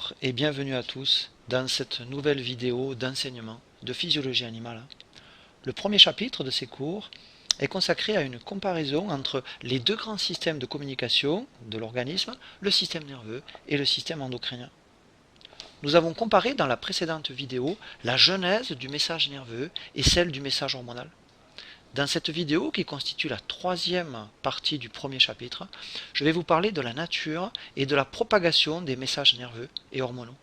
Bonjour et bienvenue à tous dans cette nouvelle vidéo d'enseignement de physiologie animale. Le premier chapitre de ces cours est consacré à une comparaison entre les deux grands systèmes de communication de l'organisme, le système nerveux et le système endocrinien. Nous avons comparé dans la précédente vidéo la genèse du message nerveux et celle du message hormonal. Dans cette vidéo, qui constitue la troisième partie du premier chapitre, je vais vous parler de la nature et de la propagation des messages nerveux et hormonaux.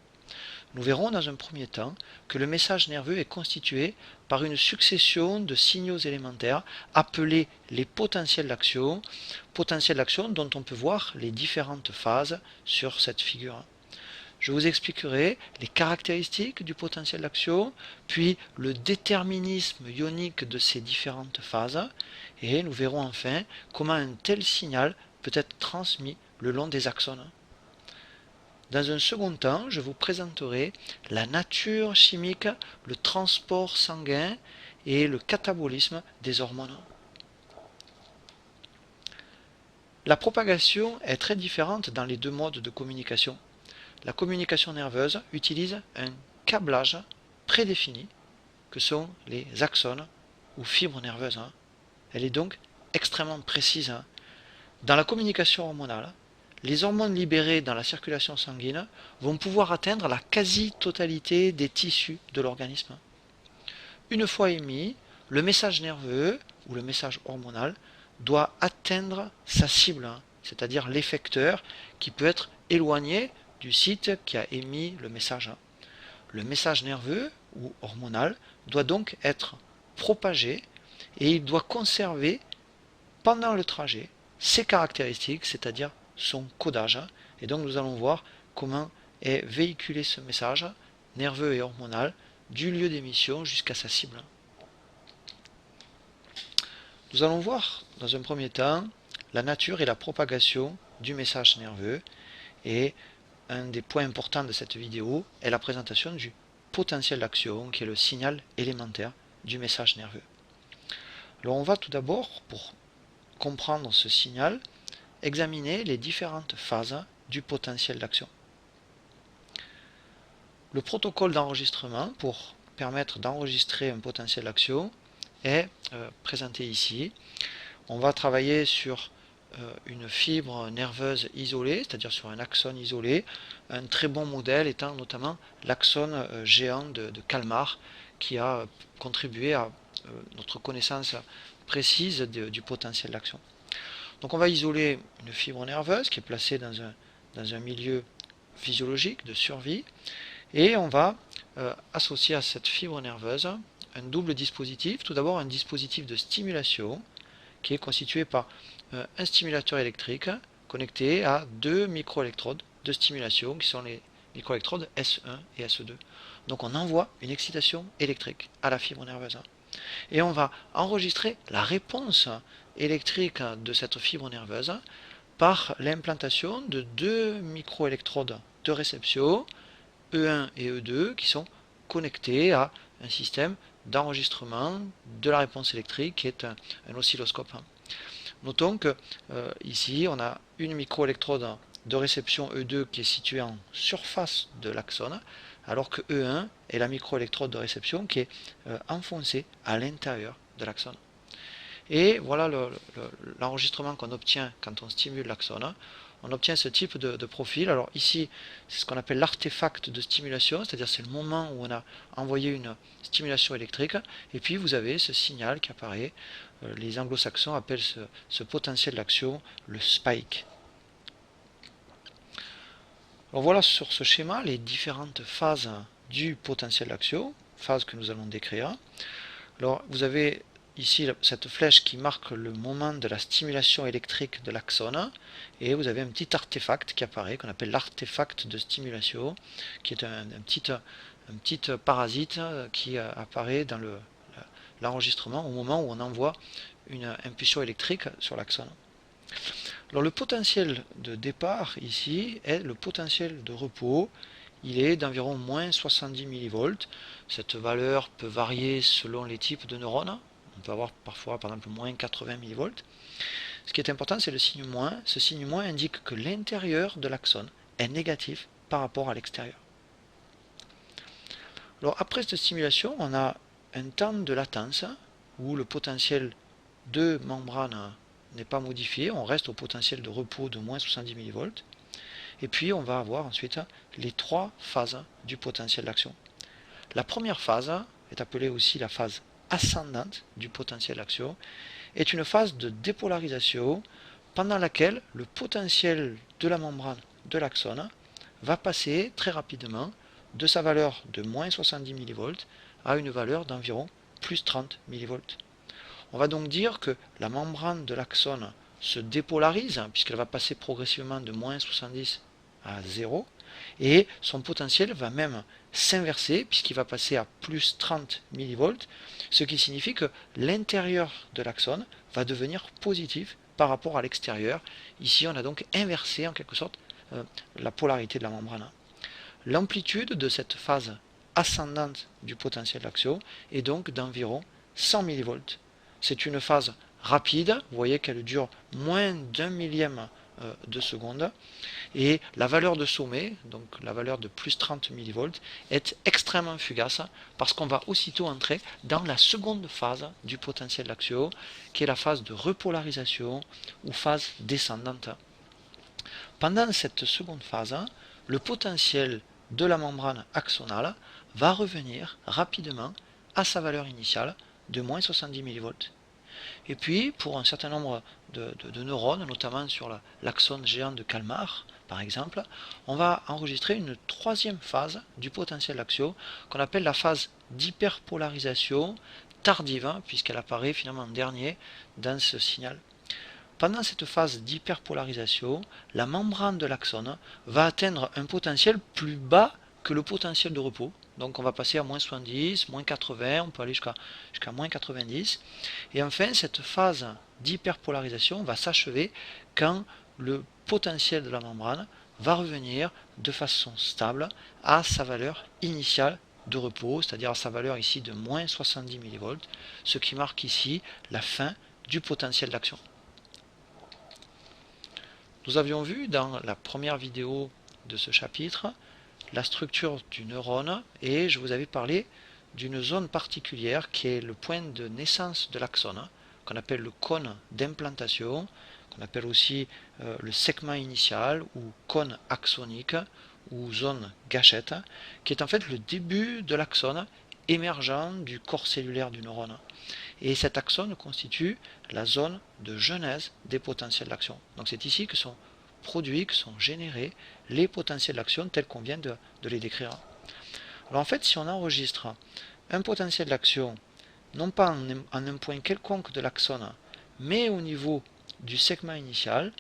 Nous verrons dans un premier temps que le message nerveux est constitué par une succession de signaux élémentaires appelés les potentiels d'action dont on peut voir les différentes phases sur cette figure. Je vous expliquerai les caractéristiques du potentiel d'action, puis le déterminisme ionique de ces différentes phases, et nous verrons enfin comment un tel signal peut être transmis le long des axones. Dans un second temps, je vous présenterai la nature chimique, le transport sanguin et le catabolisme des hormones. La propagation est très différente dans les deux modes de communication. La communication nerveuse utilise un câblage prédéfini, que sont les axones ou fibres nerveuses. Elle est donc extrêmement précise. Dans la communication hormonale, les hormones libérées dans la circulation sanguine vont pouvoir atteindre la quasi-totalité des tissus de l'organisme. Une fois émis, le message nerveux ou le message hormonal doit atteindre sa cible, c'est-à-dire l'effecteur qui peut être éloigné du site qui a émis le message. Le message nerveux ou hormonal doit donc être propagé et il doit conserver pendant le trajet ses caractéristiques, c'est-à-dire son codage. Et donc nous allons voir comment est véhiculé ce message nerveux et hormonal du lieu d'émission jusqu'à sa cible. Nous allons voir dans un premier temps la nature et la propagation du message nerveux, et un des points importants de cette vidéo est la présentation du potentiel d'action, qui est le signal élémentaire du message nerveux. Alors on va tout d'abord, pour comprendre ce signal, examiner les différentes phases du potentiel d'action. Le protocole d'enregistrement pour permettre d'enregistrer un potentiel d'action est présenté ici. On va travailler sur une fibre nerveuse isolée, c'est-à-dire sur un axone isolé, un très bon modèle étant notamment l'axone géant de Kalmar, qui a contribué à notre connaissance précise du potentiel d'action. Donc on va isoler une fibre nerveuse qui est placée dans un milieu physiologique de survie, et on va associer à cette fibre nerveuse un double dispositif. Tout d'abord un dispositif de stimulation qui est constitué par un stimulateur électrique connecté à deux microélectrodes de stimulation qui sont les microélectrodes S1 et S2. Donc on envoie une excitation électrique à la fibre nerveuse. Et on va enregistrer la réponse électrique de cette fibre nerveuse par l'implantation de deux microélectrodes de réception, E1 et E2, qui sont connectés à un système d'enregistrement de la réponse électrique qui est un oscilloscope. Notons que ici on a une microélectrode de réception E2 qui est située en surface de l'axone, alors que E1 est la microélectrode de réception qui est enfoncée à l'intérieur de l'axone. Et voilà l'enregistrement qu'on obtient quand on stimule l'axone. On obtient ce type de profil. Alors ici, c'est ce qu'on appelle l'artefact de stimulation, c'est-à-dire c'est le moment où on a envoyé une stimulation électrique, et puis vous avez ce signal qui apparaît. Les anglo-saxons appellent ce potentiel d'action le spike. Alors voilà sur ce schéma les différentes phases du potentiel d'action, phases que nous allons décrire. Alors vous avez ici cette flèche qui marque le moment de la stimulation électrique de l'axone, et vous avez un petit artefact qui apparaît, qu'on appelle l'artefact de stimulation, qui est un petit parasite qui apparaît dans l'enregistrement au moment où on envoie une impulsion électrique sur l'axone. Alors le potentiel de départ ici est le potentiel de repos. Il est d'environ moins 70 mV. Cette valeur peut varier selon les types de neurones. On peut avoir parfois par exemple moins 80 mV. Ce qui est important, c'est le signe moins. Ce signe moins indique que l'intérieur de l'axone est négatif par rapport à l'extérieur. Alors après cette simulation, on a un temps de latence où le potentiel de membrane n'est pas modifié, on reste au potentiel de repos de moins 70 mV. Et puis on va avoir ensuite les trois phases du potentiel d'action. La première phase est appelée aussi la phase ascendante du potentiel d'action, est une phase de dépolarisation pendant laquelle le potentiel de la membrane de l'axone va passer très rapidement de sa valeur de moins 70 mV à une valeur d'environ plus 30 mV. On va donc dire que la membrane de l'axone se dépolarise, puisqu'elle va passer progressivement de moins 70 à 0, et son potentiel va même s'inverser, puisqu'il va passer à plus 30 mV, ce qui signifie que l'intérieur de l'axone va devenir positif par rapport à l'extérieur. Ici, on a donc inversé en quelque sorte la polarité de la membrane. L'amplitude de cette phase ascendante du potentiel d'action est donc d'environ 100 mV. C'est une phase rapide, vous voyez qu'elle dure moins d'un millième de seconde, et la valeur de sommet, donc la valeur de plus 30 mV, est extrêmement fugace parce qu'on va aussitôt entrer dans la seconde phase du potentiel d'action, qui est la phase de repolarisation ou phase descendante. Pendant cette seconde phase, le potentiel de la membrane axonale va revenir rapidement à sa valeur initiale de moins 70 mV. Et puis, pour un certain nombre de neurones, notamment sur l'axone géant de Kalmar, par exemple, on va enregistrer une troisième phase du potentiel d'action qu'on appelle la phase d'hyperpolarisation tardive, puisqu'elle apparaît finalement en dernier dans ce signal. Pendant cette phase d'hyperpolarisation, la membrane de l'axone va atteindre un potentiel plus bas que le potentiel de repos. Donc on va passer à moins 70, moins 80, on peut aller jusqu'à moins 90. Et enfin, cette phase d'hyperpolarisation va s'achever quand le potentiel de la membrane va revenir de façon stable à sa valeur initiale de repos, c'est-à-dire à sa valeur ici de moins 70 mV, ce qui marque ici la fin du potentiel d'action. Nous avions vu dans la première vidéo de ce chapitre la structure du neurone et je vous avais parlé d'une zone particulière qui est le point de naissance de l'axone, qu'on appelle le cône d'implantation, qu'on appelle aussi le segment initial ou cône axonique ou zone gâchette, qui est en fait le début de l'axone émergent du corps cellulaire du neurone. Et cet axone constitue la zone de genèse des potentiels d'action. Donc c'est ici que sont produits, que sont générés les potentiels d'action tels qu'on vient de les décrire. Alors en fait, si on enregistre un potentiel d'action, non pas en un point quelconque de l'axone, mais au niveau du segment initial,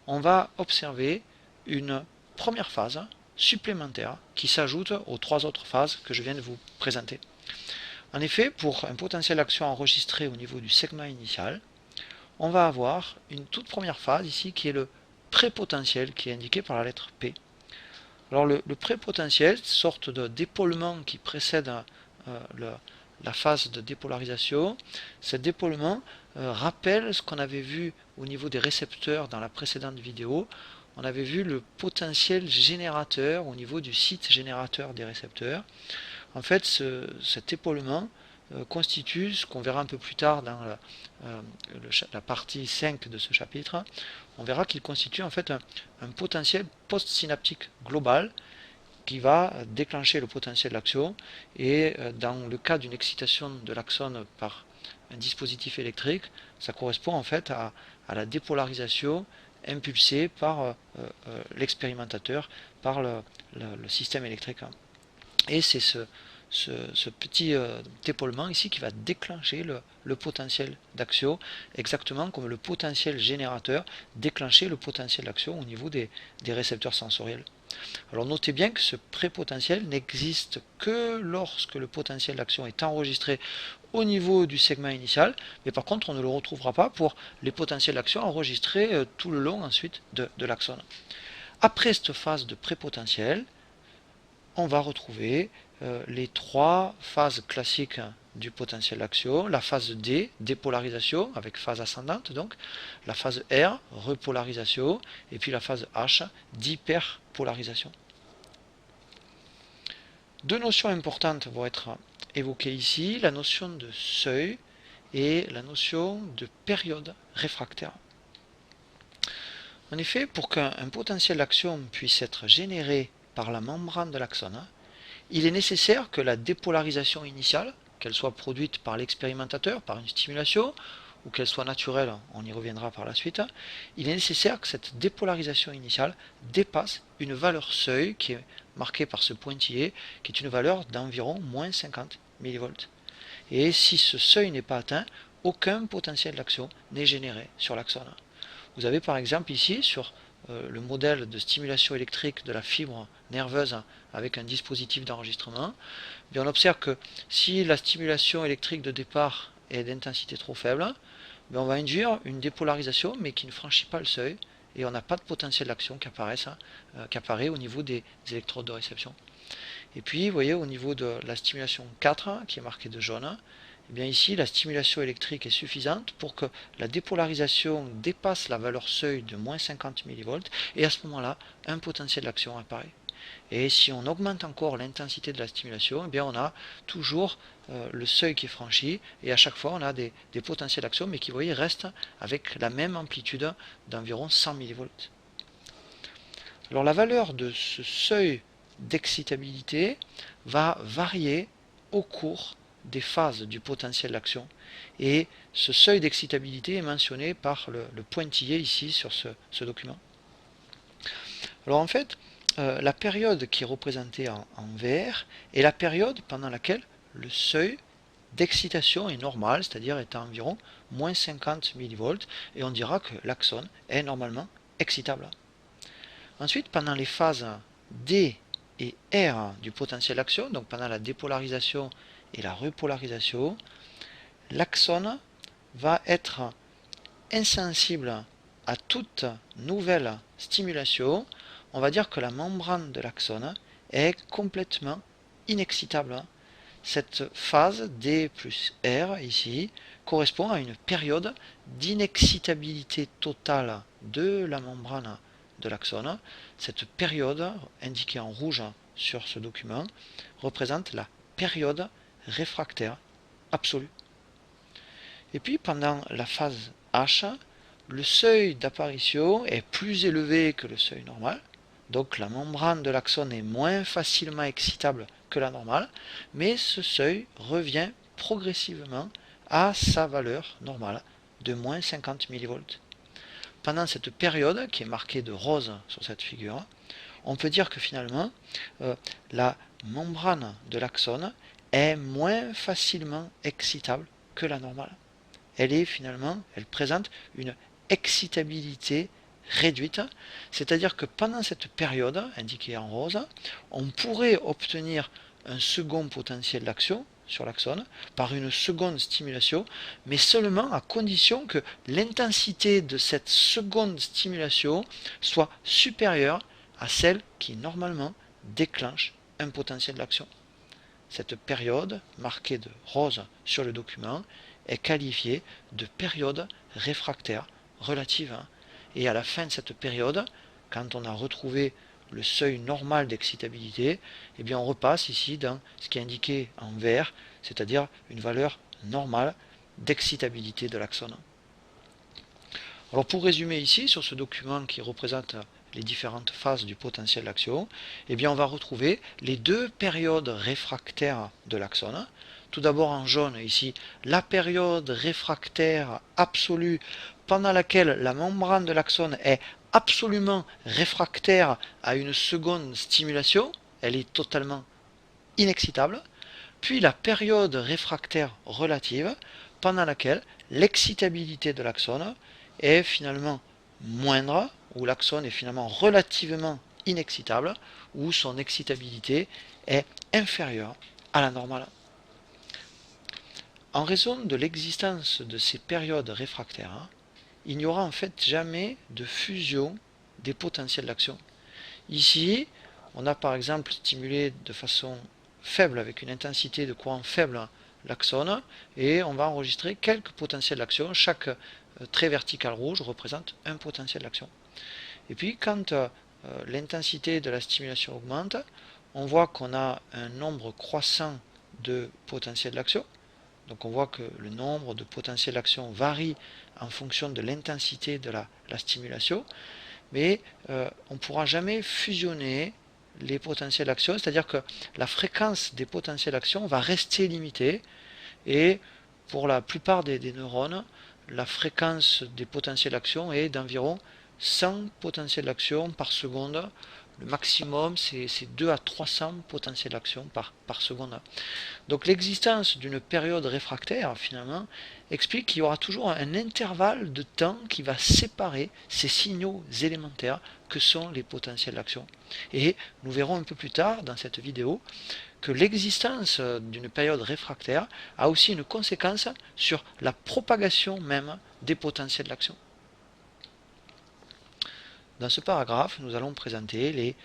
on va observer une première phase supplémentaire qui s'ajoute aux trois autres phases que je viens de vous présenter. En effet, pour un potentiel d'action enregistré au niveau du segment initial, on va avoir une toute première phase ici qui est le prépotentiel, qui est indiqué par la lettre P. Alors le prépotentiel, sorte d'épaulement qui précède la phase de dépolarisation, cet épaulement rappelle ce qu'on avait vu au niveau des récepteurs dans la précédente vidéo. On avait vu le potentiel générateur au niveau du site générateur des récepteurs. En fait, cet épaulement constitue ce qu'on verra un peu plus tard dans la partie 5 de ce chapitre. On verra qu'il constitue en fait un potentiel postsynaptique global qui va déclencher le potentiel d'action et dans le cas d'une excitation de l'axone par un dispositif électrique, ça correspond en fait à la dépolarisation impulsée par l'expérimentateur, par le système électrique. Et c'est ce petit épaulement ici qui va déclencher le potentiel d'action, exactement comme le potentiel générateur déclenchait le potentiel d'action au niveau des récepteurs sensoriels. Alors notez bien que ce prépotentiel n'existe que lorsque le potentiel d'action est enregistré au niveau du segment initial, mais par contre on ne le retrouvera pas pour les potentiels d'action enregistrés tout le long ensuite de l'axone. Après cette phase de prépotentiel, on va retrouver les trois phases classiques du potentiel d'action, la phase D, dépolarisation, avec phase ascendante donc, la phase R, repolarisation, et puis la phase H, d'hyperpolarisation. Deux notions importantes vont être évoquées ici, la notion de seuil et la notion de période réfractaire. En effet, pour qu'un potentiel d'action puisse être généré par la membrane de l'axone, il est nécessaire que la dépolarisation initiale, qu'elle soit produite par l'expérimentateur, par une stimulation, ou qu'elle soit naturelle, on y reviendra par la suite, il est nécessaire que cette dépolarisation initiale dépasse une valeur seuil qui est marquée par ce pointillé, qui est une valeur d'environ moins 50 mV. Et si ce seuil n'est pas atteint, aucun potentiel d'action n'est généré sur l'axone. Vous avez par exemple ici sur le modèle de stimulation électrique de la fibre nerveuse avec un dispositif d'enregistrement, on observe que si la stimulation électrique de départ est d'intensité trop faible, on va induire une dépolarisation mais qui ne franchit pas le seuil et on n'a pas de potentiel d'action qui apparaît au niveau des électrodes de réception. Et puis vous voyez au niveau de la stimulation 4 qui est marquée de jaune, et bien ici la stimulation électrique est suffisante pour que la dépolarisation dépasse la valeur seuil de moins 50 mV et à ce moment-là un potentiel d'action apparaît. Et si on augmente encore l'intensité de la stimulation, eh bien on a toujours le seuil qui est franchi et à chaque fois on a des potentiels d'action mais qui, vous voyez, restent avec la même amplitude d'environ 100 mV. Alors la valeur de ce seuil d'excitabilité va varier au cours des phases du potentiel d'action et ce seuil d'excitabilité est mentionné par le pointillé ici sur ce document. Alors en fait, la période qui est représentée en vert est la période pendant laquelle le seuil d'excitation est normal, c'est-à-dire est à environ moins 50 mV, et on dira que l'axone est normalement excitable. Ensuite, pendant les phases D et R du potentiel d'action, donc pendant la dépolarisation et la repolarisation, l'axone va être insensible à toute nouvelle stimulation. On va dire que la membrane de l'axone est complètement inexcitable. Cette phase D plus R ici correspond à une période d'inexcitabilité totale de la membrane de l'axone. Cette période, indiquée en rouge sur ce document, représente la période réfractaire absolue. Et puis pendant la phase H, le seuil d'apparition est plus élevé que le seuil normal, donc la membrane de l'axone est moins facilement excitable que la normale, mais ce seuil revient progressivement à sa valeur normale de moins 50 mV. Pendant cette période, qui est marquée de rose sur cette figure, on peut dire que finalement, la membrane de l'axone est moins facilement excitable que la normale. Elle présente une excitabilité réduite, c'est-à-dire que pendant cette période, indiquée en rose, on pourrait obtenir un second potentiel d'action sur l'axone par une seconde stimulation, mais seulement à condition que l'intensité de cette seconde stimulation soit supérieure à celle qui normalement déclenche un potentiel d'action. Cette période, marquée de rose sur le document, est qualifiée de période réfractaire relative. Et à la fin de cette période, quand on a retrouvé le seuil normal d'excitabilité, eh bien on repasse ici dans ce qui est indiqué en vert, c'est-à-dire une valeur normale d'excitabilité de l'axone. Alors pour résumer ici, sur ce document qui représente les différentes phases du potentiel d'action, eh bien on va retrouver les deux périodes réfractaires de l'axone. Tout d'abord en jaune ici, la période réfractaire absolue pendant laquelle la membrane de l'axone est absolument réfractaire à une seconde stimulation, elle est totalement inexcitable. Puis la période réfractaire relative pendant laquelle l'excitabilité de l'axone est finalement moindre, où l'axone est finalement relativement inexcitable, où son excitabilité est inférieure à la normale. En raison de l'existence de ces périodes réfractaires, il n'y aura en fait jamais de fusion des potentiels d'action. Ici, on a par exemple stimulé de façon faible, avec une intensité de courant faible, l'axone, et on va enregistrer quelques potentiels d'action. Chaque trait vertical rouge représente un potentiel d'action. Et puis quand l'intensité de la stimulation augmente, on voit qu'on a un nombre croissant de potentiels d'action. Donc on voit que le nombre de potentiels d'action varie en fonction de l'intensité de la stimulation, mais on ne pourra jamais fusionner les potentiels d'action, c'est-à-dire que la fréquence des potentiels d'action va rester limitée, et pour la plupart des neurones, la fréquence des potentiels d'action est d'environ 100 potentiels d'action par seconde. Le maximum, c'est 2 à 300 potentiels d'action par seconde. Donc l'existence d'une période réfractaire, finalement, explique qu'il y aura toujours un intervalle de temps qui va séparer ces signaux élémentaires que sont les potentiels d'action. Et nous verrons un peu plus tard dans cette vidéo que l'existence d'une période réfractaire a aussi une conséquence sur la propagation même des potentiels d'action. Dans ce paragraphe, nous allons présenter les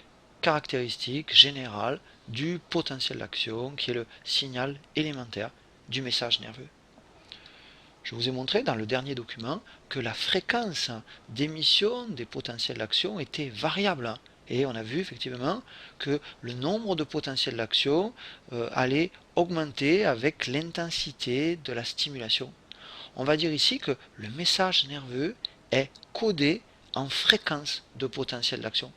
caractéristiques générales du potentiel d'action, qui est le signal élémentaire du message nerveux. Je vous ai montré dans le dernier document que la fréquence d'émission des potentiels d'action était variable. Et on a vu effectivement que le nombre de potentiels d'action allait augmenter avec l'intensité de la stimulation. On va dire ici que le message nerveux est codé en fréquence de potentiel d'action.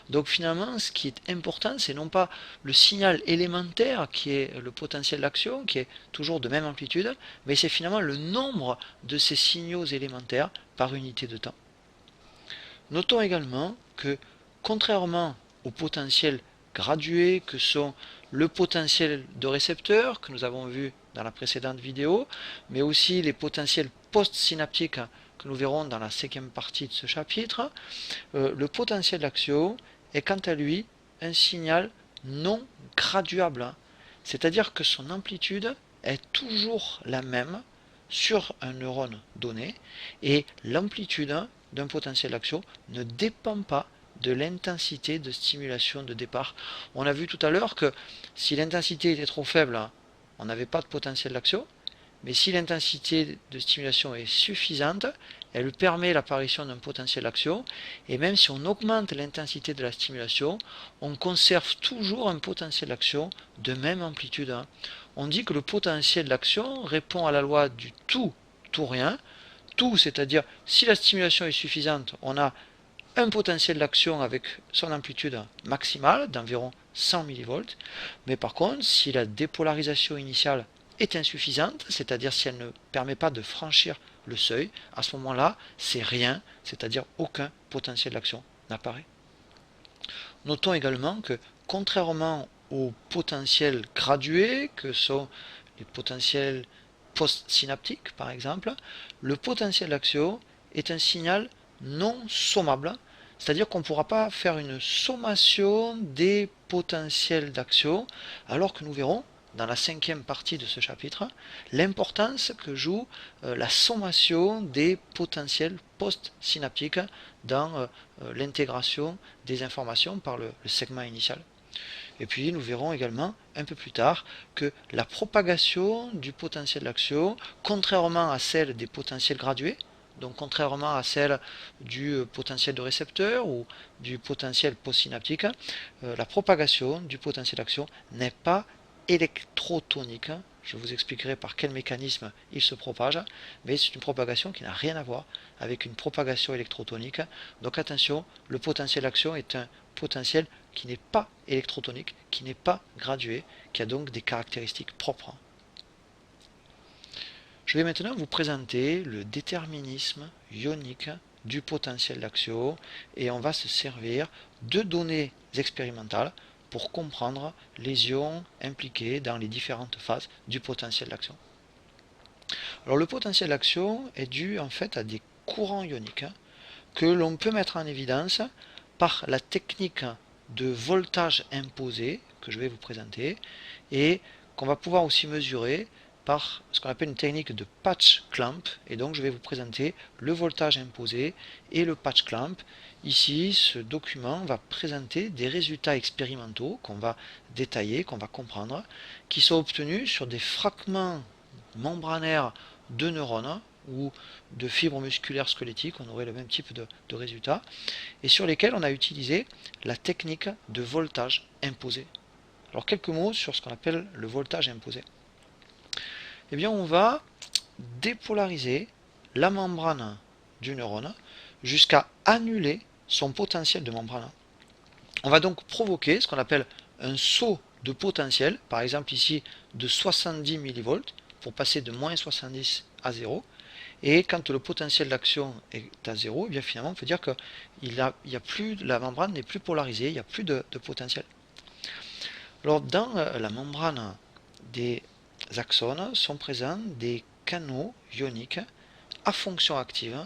Donc finalement, ce qui est important, c'est non pas le signal élémentaire qui est le potentiel d'action, qui est toujours de même amplitude, mais c'est finalement le nombre de ces signaux élémentaires par unité de temps. Notons également que, contrairement au potentiel gradué que sont le potentiel de récepteur que nous avons vu dans la précédente vidéo, mais aussi les potentiels post-synaptiques que nous verrons dans la 5e partie de ce chapitre, le potentiel d'action est quant à lui un signal non graduable, c'est-à-dire que son amplitude est toujours la même sur un neurone donné, et l'amplitude d'un potentiel d'action ne dépend pas de l'intensité de stimulation de départ. On a vu tout à l'heure que si l'intensité était trop faible, on n'avait pas de potentiel d'action, mais si l'intensité de stimulation est suffisante, elle permet l'apparition d'un potentiel d'action, et même si on augmente l'intensité de la stimulation, on conserve toujours un potentiel d'action de même amplitude. On dit que le potentiel d'action répond à la loi du tout rien. Tout, c'est-à-dire si la stimulation est suffisante, on a un potentiel d'action avec son amplitude maximale d'environ 100 mV, mais par contre, si la dépolarisation initiale est insuffisante, c'est-à-dire si elle ne permet pas de franchir le seuil, à ce moment-là, c'est rien, c'est-à-dire aucun potentiel d'action n'apparaît. Notons également que, contrairement aux potentiels gradués, que sont les potentiels post-synaptiques par exemple, le potentiel d'action est un signal non sommable, c'est-à-dire qu'on ne pourra pas faire une sommation des potentiels d'action, alors que nous verrons dans la 5e partie de ce chapitre l'importance que joue la sommation des potentiels post-synaptiques dans l'intégration des informations par le segment initial. Et puis nous verrons également un peu plus tard que la propagation du potentiel d'action, contrairement à celle des potentiels gradués, donc contrairement à celle du potentiel de récepteur ou du potentiel postsynaptique, la propagation du potentiel d'action n'est pas électrotonique. Je vous expliquerai par quel mécanisme il se propage, mais c'est une propagation qui n'a rien à voir avec une propagation électrotonique. Donc attention, le potentiel d'action est un potentiel qui n'est pas électrotonique, qui n'est pas gradué, qui a donc des caractéristiques propres. Je vais maintenant vous présenter le déterminisme ionique du potentiel d'action, et on va se servir de données expérimentales pour comprendre les ions impliqués dans les différentes phases du potentiel d'action. Alors le potentiel d'action est dû en fait à des courants ioniques que l'on peut mettre en évidence par la technique de voltage imposé que je vais vous présenter, et qu'on va pouvoir aussi mesurer par ce qu'on appelle une technique de patch clamp. Et donc je vais vous présenter le voltage imposé et le patch clamp. Ici, ce document va présenter des résultats expérimentaux qu'on va détailler, qu'on va comprendre, qui sont obtenus sur des fragments membranaires de neurones ou de fibres musculaires squelettiques, on aurait le même type de résultats, et sur lesquels on a utilisé la technique de voltage imposé. Alors quelques mots sur ce qu'on appelle le voltage imposé. Eh bien on va dépolariser la membrane du neurone jusqu'à annuler son potentiel de membrane. On va donc provoquer ce qu'on appelle un saut de potentiel, par exemple ici de 70 millivolts, pour passer de moins 70 à 0. Et quand le potentiel d'action est à 0, eh bien finalement on peut dire que la membrane n'est plus polarisée, il n'y a plus de potentiel. Alors dans la membrane des axones sont présents des canaux ioniques à fonction active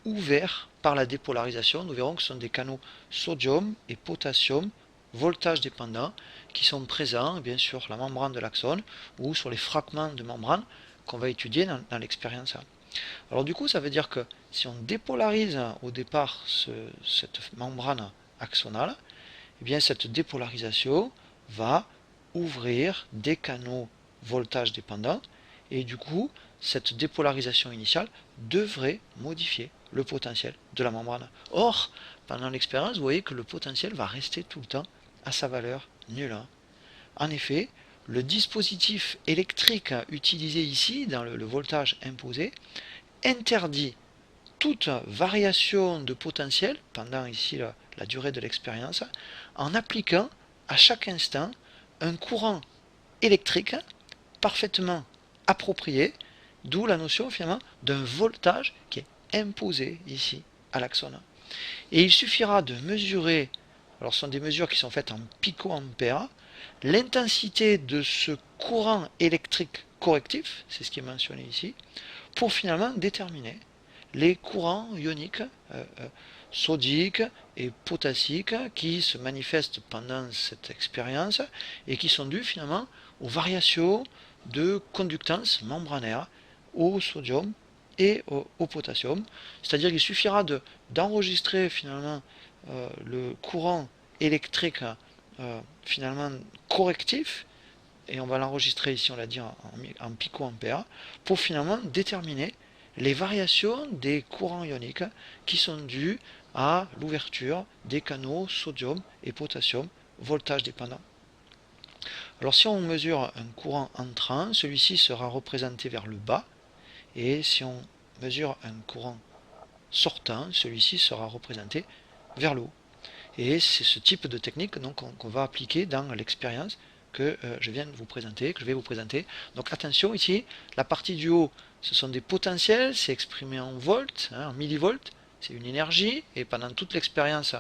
ouverts par la dépolarisation. Nous verrons que ce sont des canaux sodium et potassium voltage dépendants qui sont présents bien sûr sur la membrane de l'axone ou sur les fragments de membrane qu'on va étudier dans l'expérience. Alors du coup ça veut dire que si on dépolarise au départ cette membrane axonale, eh bien cette dépolarisation va ouvrir des canaux voltage dépendants et du coup cette dépolarisation initiale devrait modifier le potentiel de la membrane. Or, pendant l'expérience, vous voyez que le potentiel va rester tout le temps à sa valeur nulle. En effet, le dispositif électrique utilisé ici, dans le voltage imposé, interdit toute variation de potentiel pendant ici la durée de l'expérience en appliquant à chaque instant un courant électrique parfaitement approprié, d'où la notion finalement d'un voltage qui est imposé ici à l'axone. Et il suffira de mesurer, alors ce sont des mesures qui sont faites en picoampères, l'intensité de ce courant électrique correctif, c'est ce qui est mentionné ici, pour finalement déterminer les courants ioniques sodiques et potassiques qui se manifestent pendant cette expérience et qui sont dus finalement aux variations de conductance membranaire au sodium et au potassium. C'est-à-dire qu'il suffira d'enregistrer finalement le courant électrique finalement correctif, et on va l'enregistrer ici, on l'a dit en picoampères, pour finalement déterminer les variations des courants ioniques qui sont dus à l'ouverture des canaux sodium et potassium voltage dépendant. Alors si on mesure un courant entrant, celui-ci sera représenté vers le bas, et si on mesure un courant sortant, celui-ci sera représenté vers le haut. Et c'est ce type de technique qu'on va appliquer dans l'expérience que je viens de vous présenter, que je vais vous présenter. Donc attention ici, la partie du haut, ce sont des potentiels, c'est exprimé en volts, en millivolts, c'est une énergie, et pendant toute l'expérience,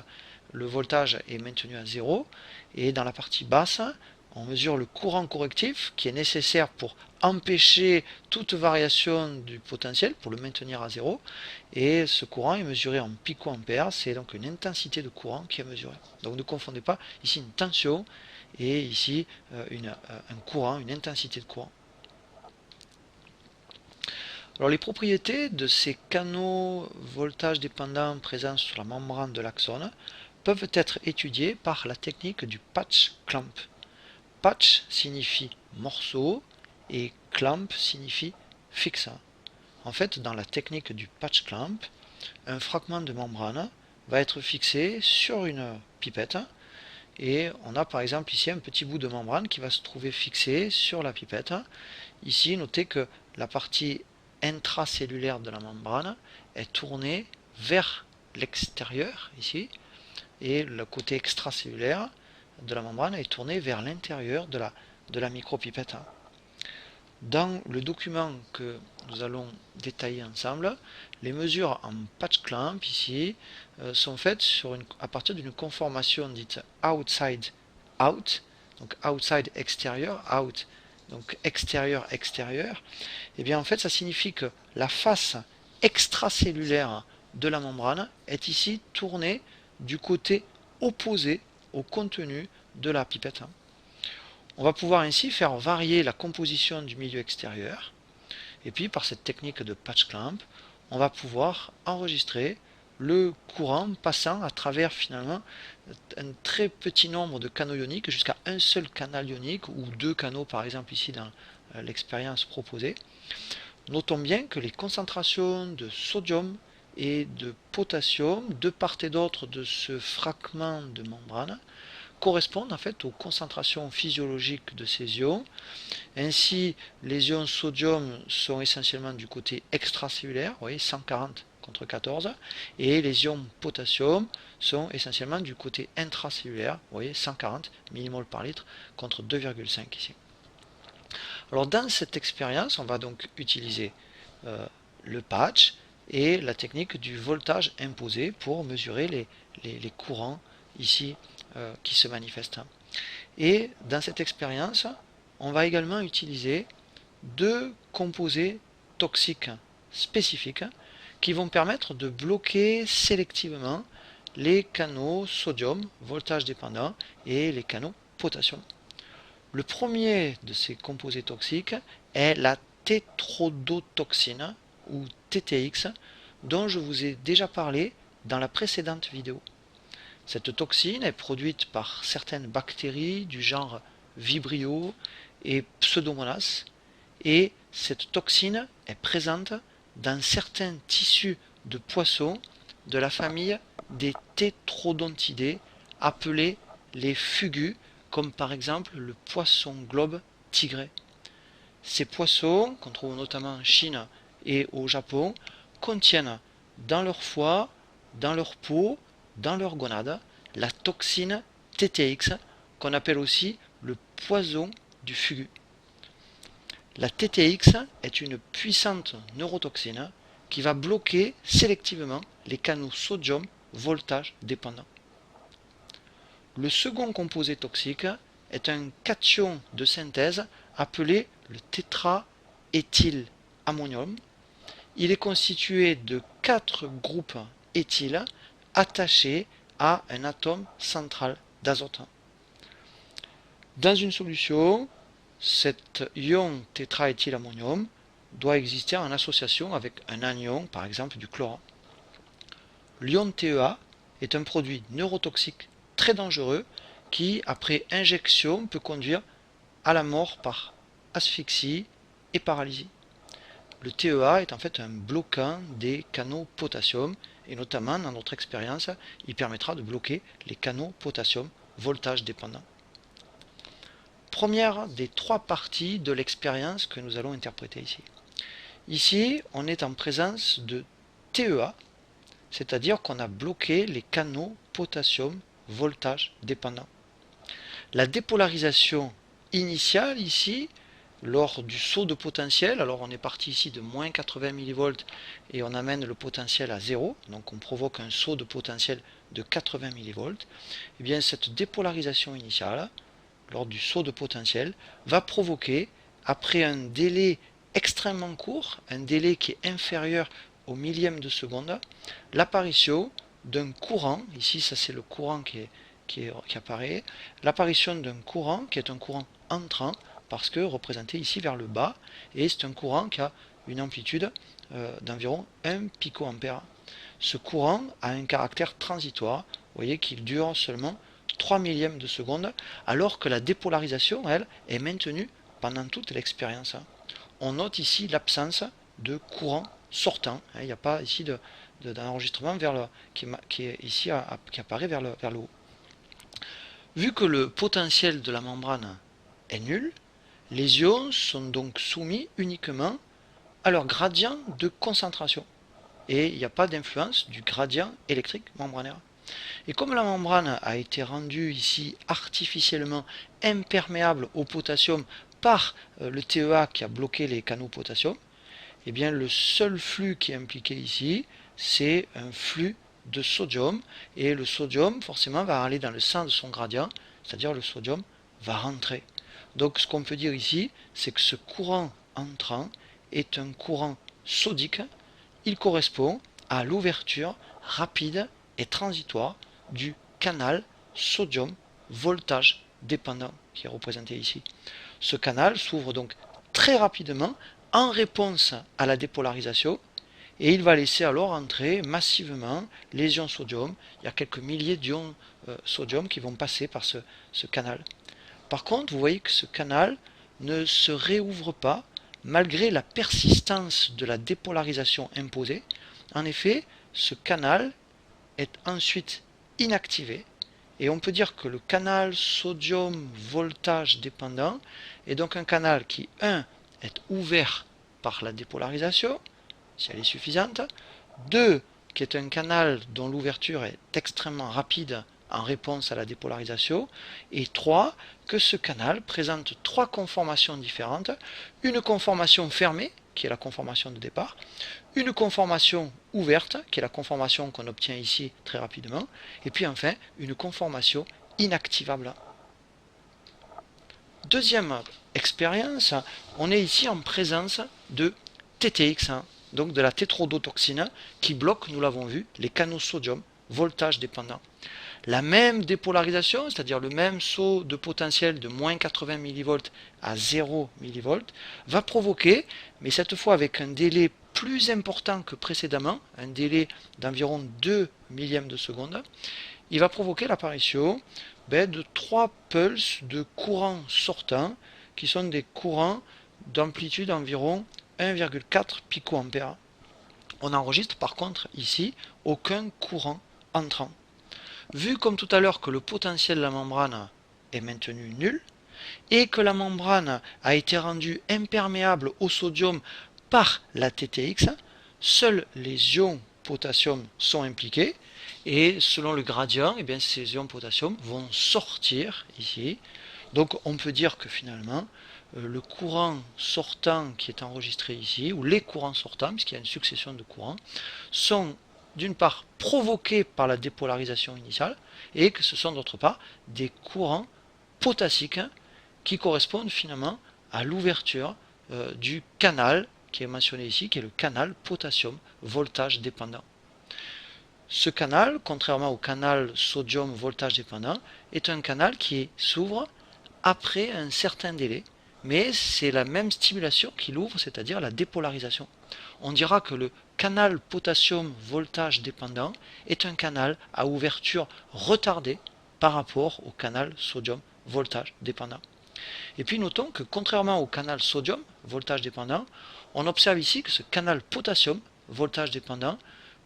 le voltage est maintenu à 0. Et dans la partie basse, on mesure le courant correctif qui est nécessaire pour empêcher toute variation du potentiel, pour le maintenir à 0. Et ce courant est mesuré en picoampères, c'est donc une intensité de courant qui est mesurée. Donc ne confondez pas ici une tension et ici un courant, une intensité de courant. Alors les propriétés de ces canaux voltage dépendants présents sur la membrane de l'axone peuvent être étudiées par la technique du patch clamp. Patch signifie morceau et clamp signifie fixe. En fait, dans la technique du patch clamp, un fragment de membrane va être fixé sur une pipette et on a par exemple ici un petit bout de membrane qui va se trouver fixé sur la pipette. Ici, notez que la partie intracellulaire de la membrane est tournée vers l'extérieur ici et le côté extracellulaire de la membrane est tourné vers l'intérieur de la micropipette. Dans le document que nous allons détailler ensemble, les mesures en patch clamp ici sont faites à partir d'une conformation dite outside out, donc outside extérieur, out donc extérieur extérieur. Et bien en fait ça signifie que la face extracellulaire de la membrane est ici tournée du côté opposé au contenu de la pipette. On va pouvoir ainsi faire varier la composition du milieu extérieur. Et puis par cette technique de patch clamp, on va pouvoir enregistrer le courant passant à travers finalement un très petit nombre de canaux ioniques jusqu'à un seul canal ionique ou deux canaux par exemple ici dans l'expérience proposée. Notons bien que les concentrations de sodium et de potassium de part et d'autre de ce fragment de membrane correspondent en fait aux concentrations physiologiques de ces ions. Ainsi, les ions sodium sont essentiellement du côté extracellulaire, vous voyez, 140 contre 14, et les ions potassium sont essentiellement du côté intracellulaire, vous voyez, 140 mmol par litre contre 2,5 ici. Alors dans cette expérience, on va donc utiliser le patch et la technique du voltage imposé pour mesurer les courants ici qui se manifestent. Et dans cette expérience, on va également utiliser deux composés toxiques spécifiques qui vont permettre de bloquer sélectivement les canaux sodium, voltage dépendant, et les canaux potassium. Le premier de ces composés toxiques est la tétrodotoxine, ou TTX, dont je vous ai déjà parlé dans la précédente vidéo. Cette toxine est produite par certaines bactéries du genre Vibrio et Pseudomonas, et cette toxine est présente dans certains tissus de poissons de la famille des tétrodontidés, appelés les fugus, comme par exemple le poisson globe tigré. Ces poissons, qu'on trouve notamment en Chine et au Japon, contiennent dans leur foie, dans leur peau, dans leur gonade, la toxine TTX, qu'on appelle aussi le poison du fugu. La TTX est une puissante neurotoxine qui va bloquer sélectivement les canaux sodium voltage dépendants. Le second composé toxique est un cation de synthèse appelé le tétraéthylammonium. Il est constitué de 4 groupes éthyles attachés à un atome central d'azote. Dans une solution, cet ion tétraéthylammonium doit exister en association avec un anion, par exemple du chlore. L'ion TEA est un produit neurotoxique très dangereux qui, après injection, peut conduire à la mort par asphyxie et paralysie. Le TEA est en fait un bloquant des canaux potassium, et notamment dans notre expérience, il permettra de bloquer les canaux potassium voltage dépendant. Première des 3 parties de l'expérience que nous allons interpréter ici. Ici, on est en présence de TEA, c'est-à-dire qu'on a bloqué les canaux potassium voltage dépendant. La dépolarisation initiale ici, lors du saut de potentiel, alors on est parti ici de moins 80 mV et on amène le potentiel à 0, donc on provoque un saut de potentiel de 80 mV, et bien cette dépolarisation initiale, lors du saut de potentiel, va provoquer, après un délai extrêmement court, un délai qui est inférieur au millième de seconde, l'apparition d'un courant, ici ça c'est le courant qui apparaît, l'apparition d'un courant qui est un courant entrant, parce que représenté ici vers le bas, et c'est un courant qui a une amplitude d'environ 1 picoampère. Ce courant a un caractère transitoire, vous voyez qu'il dure seulement 3 millièmes de seconde, alors que la dépolarisation, elle, est maintenue pendant toute l'expérience. On note ici l'absence de courant sortant, il n'y a pas ici d'enregistrement qui apparaît vers le haut. Vu que le potentiel de la membrane est nul, les ions sont donc soumis uniquement à leur gradient de concentration, et il n'y a pas d'influence du gradient électrique membranaire. Et comme la membrane a été rendue ici artificiellement imperméable au potassium par le TEA qui a bloqué les canaux potassium, eh bien le seul flux qui est impliqué ici, c'est un flux de sodium, et le sodium forcément va aller dans le sens de son gradient, c'est-à-dire le sodium va rentrer. Donc ce qu'on peut dire ici, c'est que ce courant entrant est un courant sodique, il correspond à l'ouverture rapide et transitoire du canal sodium voltage dépendant qui est représenté ici. Ce canal s'ouvre donc très rapidement en réponse à la dépolarisation, et il va laisser alors entrer massivement les ions sodium. Il y a quelques milliers d'ions sodium qui vont passer par ce canal. Par contre, vous voyez que ce canal ne se réouvre pas malgré la persistance de la dépolarisation imposée. En effet, ce canal est ensuite inactivé Et on peut dire que le canal sodium voltage dépendant est donc un canal qui, 1, est ouvert par la dépolarisation, si elle est suffisante, 2, qui est un canal dont l'ouverture est extrêmement rapide en réponse à la dépolarisation, et 3, que ce canal présente 3 conformations différentes, une conformation fermée, qui est la conformation de départ, une conformation ouverte, qui est la conformation qu'on obtient ici très rapidement, et puis enfin une conformation inactivable. Deuxième expérience, on est ici en présence de TTX, donc de la tétrodotoxine, qui bloque, nous l'avons vu, les canaux sodium voltage dépendant. La même dépolarisation, c'est-à-dire le même saut de potentiel de moins 80 mV à 0 mV, va provoquer, mais cette fois avec un délai plus important que précédemment, un délai d'environ 2 millièmes de seconde, il va provoquer l'apparition de 3 pulses de courant sortant, qui sont des courants d'amplitude environ 1,4 picoampères. On enregistre par contre ici aucun courant entrant. Vu comme tout à l'heure que le potentiel de la membrane est maintenu nul et que la membrane a été rendue imperméable au sodium par la TTX, seuls les ions potassium sont impliqués et selon le gradient, ces ions potassium vont sortir ici. Donc on peut dire que finalement le courant sortant qui est enregistré ici, ou les courants sortants, puisqu'il y a une succession de courants, sont d'une part provoqués par la dépolarisation initiale, et que ce sont d'autre part des courants potassiques qui correspondent finalement à l'ouverture du canal qui est mentionné ici, qui est le canal potassium voltage dépendant. Ce canal, contrairement au canal sodium voltage dépendant, est un canal qui s'ouvre après un certain délai, mais c'est la même stimulation qui l'ouvre, c'est-à-dire la dépolarisation. On dira que le canal potassium voltage dépendant est un canal à ouverture retardée par rapport au canal sodium voltage dépendant. Et puis notons que contrairement au canal sodium voltage dépendant, on observe ici que ce canal potassium voltage dépendant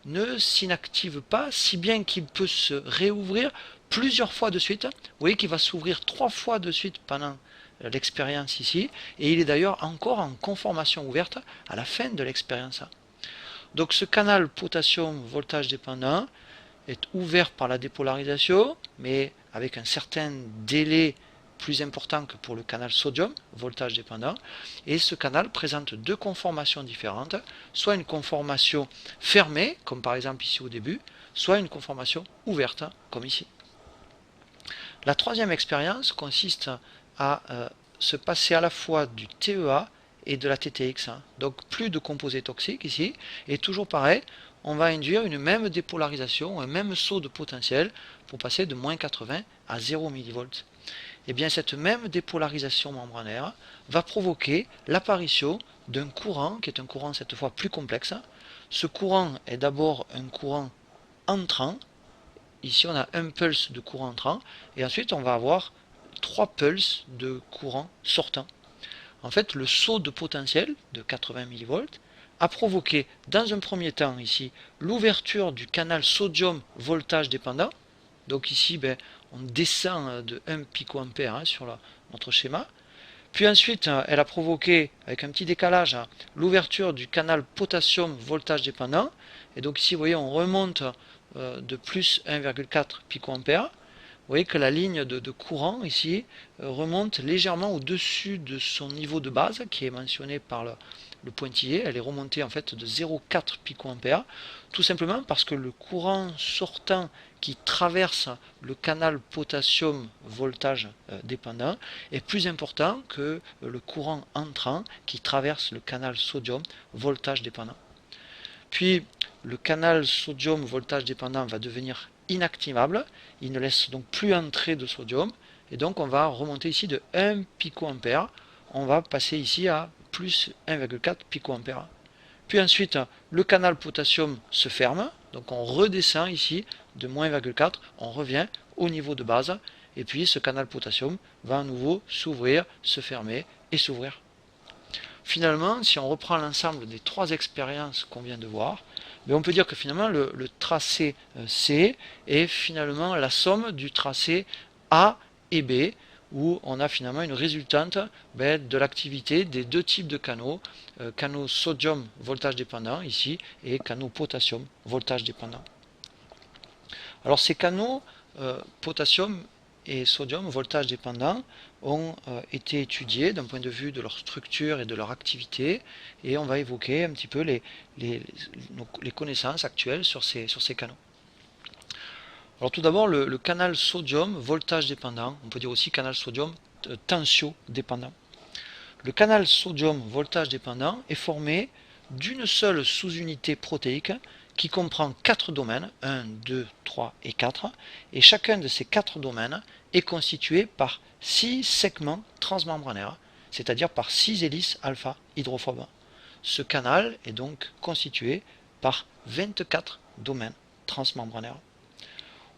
ne s'inactive pas, si bien qu'il peut se réouvrir plusieurs fois de suite. Vous voyez qu'il va s'ouvrir 3 fois de suite pendant l'expérience ici, et il est d'ailleurs encore en conformation ouverte à la fin de l'expérience. Donc ce canal potassium voltage dépendant est ouvert par la dépolarisation, mais avec un certain délai plus important que pour le canal sodium, voltage dépendant, et ce canal présente 2 conformations différentes, soit une conformation fermée, comme par exemple ici au début, soit une conformation ouverte, comme ici. La troisième expérience consiste à se passer à la fois du TEA et de la TTX, donc plus de composés toxiques ici, et toujours pareil, on va induire une même dépolarisation, un même saut de potentiel pour passer de moins 80 à 0 mV. Et bien cette même dépolarisation membranaire va provoquer l'apparition d'un courant, qui est un courant cette fois plus complexe. Ce courant est d'abord un courant entrant. Ici on a un pulse de courant entrant, et ensuite on va avoir 3 pulses de courant sortant. En fait, le saut de potentiel de 80 mV a provoqué dans un premier temps ici l'ouverture du canal sodium voltage dépendant. Donc ici on descend de 1 picoampère sur notre schéma. Puis ensuite elle a provoqué avec un petit décalage l'ouverture du canal potassium voltage dépendant. Et donc ici vous voyez on remonte de plus 1,4 picoampère. Vous voyez que la ligne de courant ici remonte légèrement au-dessus de son niveau de base qui est mentionné par le pointillé. Elle est remontée en fait de 0,4 picoampère, tout simplement parce que le courant sortant qui traverse le canal potassium voltage dépendant est plus important que le courant entrant qui traverse le canal sodium voltage dépendant. Puis le canal sodium voltage dépendant va devenir inactivable, il ne laisse donc plus entrer de sodium, et donc on va remonter ici de 1 picoampère, on va passer ici à plus 1,4 picoampère. Puis ensuite le canal potassium se ferme, donc on redescend ici de moins 1,4, on revient au niveau de base, et puis ce canal potassium va à nouveau s'ouvrir, se fermer et s'ouvrir. Finalement, si on reprend l'ensemble des 3 expériences qu'on vient de voir, Mais on peut dire que finalement le tracé C est finalement la somme du tracé A et B, où on a finalement une résultante de l'activité des deux types de canaux, canaux sodium voltage dépendant ici et canaux potassium voltage dépendant. Alors ces canaux potassium et sodium voltage dépendant ont été étudiés d'un point de vue de leur structure et de leur activité, et on va évoquer un petit peu les connaissances actuelles sur ces canaux. Alors tout d'abord le canal sodium voltage dépendant, on peut dire aussi canal sodium tensio dépendant. Le canal sodium voltage dépendant est formé d'une seule sous-unité protéique qui comprend 4 domaines, 1, 2, 3 et 4, et chacun de ces 4 domaines est constitué par 6 segments transmembranaires, c'est-à-dire par 6 hélices alpha hydrophobes. Ce canal est donc constitué par 24 domaines transmembranaires.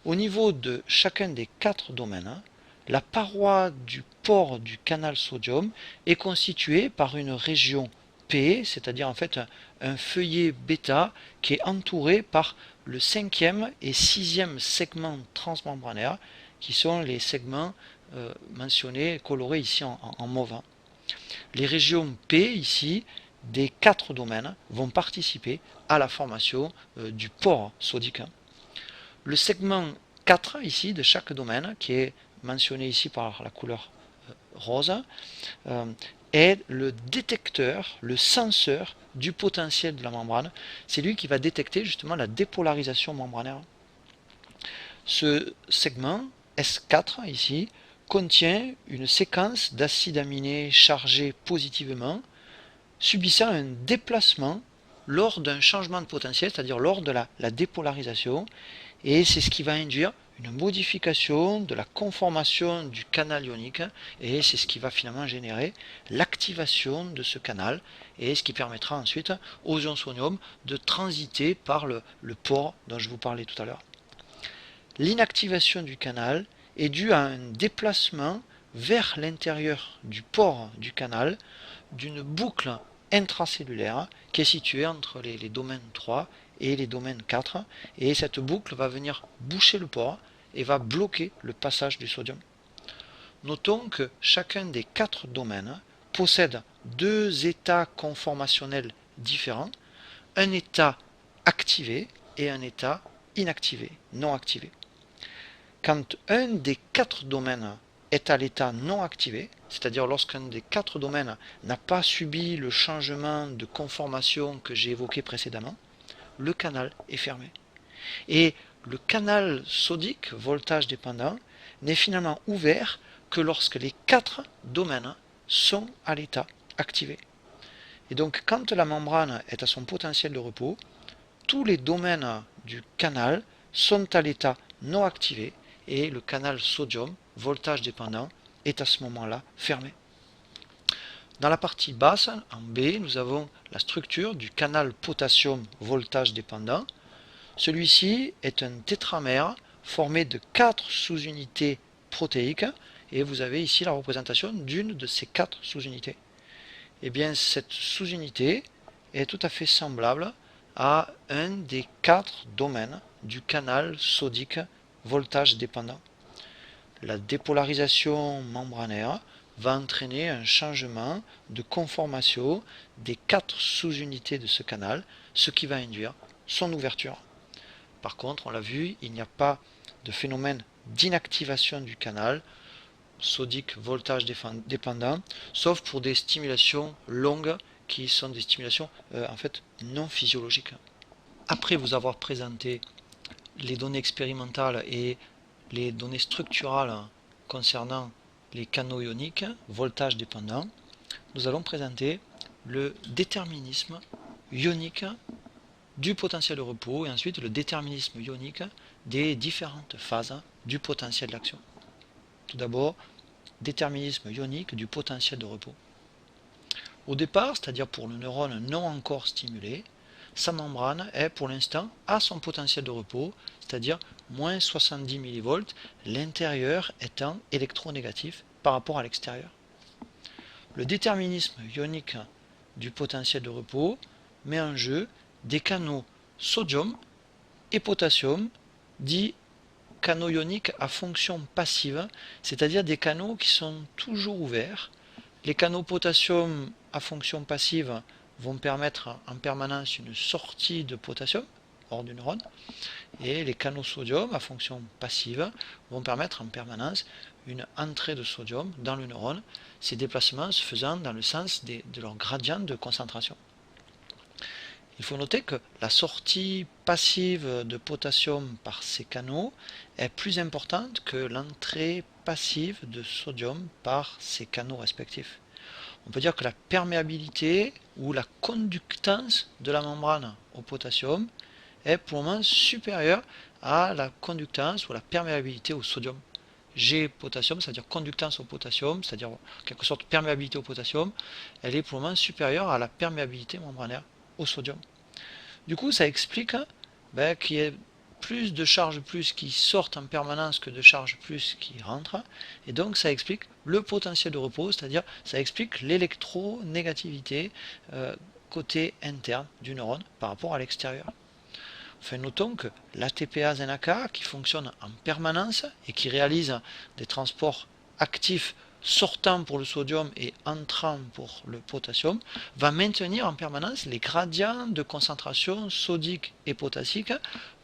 Au niveau de chacun des 4 domaines, la paroi du pore du canal sodium est constituée par une région P, c'est-à-dire en fait un feuillet bêta qui est entouré par le 5e et 6e segment transmembranaire, qui sont les segments mentionnés, colorés ici en mauve. Les régions P ici des 4 domaines vont participer à la formation du pore sodique. Le segment 4 ici de chaque domaine, qui est mentionné ici par la couleur rose, est le détecteur, le senseur du potentiel de la membrane. C'est lui qui va détecter justement la dépolarisation membranaire. Ce segment S4 ici contient une séquence d'acides aminés chargés positivement subissant un déplacement lors d'un changement de potentiel, c'est-à-dire lors de la dépolarisation, et c'est ce qui va induire une modification de la conformation du canal ionique, et c'est ce qui va finalement générer l'activation de ce canal, et ce qui permettra ensuite aux ions sodium de transiter par le pore dont je vous parlais tout à l'heure. L'inactivation du canal est due à un déplacement vers l'intérieur du pore du canal d'une boucle intracellulaire qui est située entre les domaines 3 et les domaines 4, et cette boucle va venir boucher le pore et va bloquer le passage du sodium. Notons que chacun des 4 domaines possède 2 états conformationnels différents, un état activé et un état inactivé, non activé. Quand un des 4 domaines est à l'état non activé, c'est-à-dire lorsqu'un des 4 domaines n'a pas subi le changement de conformation que j'ai évoqué précédemment, le canal est fermé. Et le canal sodique, voltage dépendant, n'est finalement ouvert que lorsque les 4 domaines sont à l'état activé. Et donc quand la membrane est à son potentiel de repos, tous les domaines du canal sont à l'état non activé, et le canal sodium, voltage dépendant, est à ce moment-là fermé. Dans la partie basse, en B, nous avons la structure du canal potassium voltage dépendant. Celui-ci est un tétramère formé de 4 sous-unités protéiques, et vous avez ici la représentation d'une de ces 4 sous-unités. Et bien cette sous-unité est tout à fait semblable à un des 4 domaines du canal sodique voltage dépendant. La dépolarisation membranaire va entraîner un changement de conformation des 4 sous-unités de ce canal, ce qui va induire son ouverture. Par contre, on l'a vu, il n'y a pas de phénomène d'inactivation du canal sodique voltage dépendant, sauf pour des stimulations longues qui sont des stimulations en fait non physiologiques. Après vous avoir présenté les données expérimentales et les données structurales concernant les canaux ioniques, voltage dépendant, nous allons présenter le déterminisme ionique du potentiel de repos et ensuite le déterminisme ionique des différentes phases du potentiel d'action. Tout d'abord, déterminisme ionique du potentiel de repos. Au départ, c'est-à-dire pour le neurone non encore stimulé, sa membrane est pour l'instant à son potentiel de repos, c'est-à-dire moins 70 mV, l'intérieur étant électronégatif par rapport à l'extérieur. Le déterminisme ionique du potentiel de repos met en jeu des canaux sodium et potassium, dits canaux ioniques à fonction passive, c'est-à-dire des canaux qui sont toujours ouverts. Les canaux potassium à fonction passive vont permettre en permanence une sortie de potassium hors du neurone, et les canaux sodium à fonction passive vont permettre en permanence une entrée de sodium dans le neurone, ces déplacements se faisant dans le sens de leur gradient de concentration. Il faut noter que la sortie passive de potassium par ces canaux est plus importante que l'entrée passive de sodium par ces canaux respectifs. On peut dire que la perméabilité ou la conductance de la membrane au potassium est pour le moment supérieure à la conductance ou la perméabilité au sodium. G potassium, c'est-à-dire conductance au potassium, c'est-à-dire en quelque sorte perméabilité au potassium, elle est pour le moment supérieure à la perméabilité membranaire au sodium. Du coup, ça explique qu'il y ait plus de charges plus qui sortent en permanence que de charges plus qui rentrent, et donc ça explique le potentiel de repos, c'est-à-dire ça explique l'électronégativité côté interne du neurone par rapport à l'extérieur. Enfin, notons que l'ATPase-NAK, qui fonctionne en permanence et qui réalise des transports actifs sortant pour le sodium et entrant pour le potassium, va maintenir en permanence les gradients de concentration sodique et potassique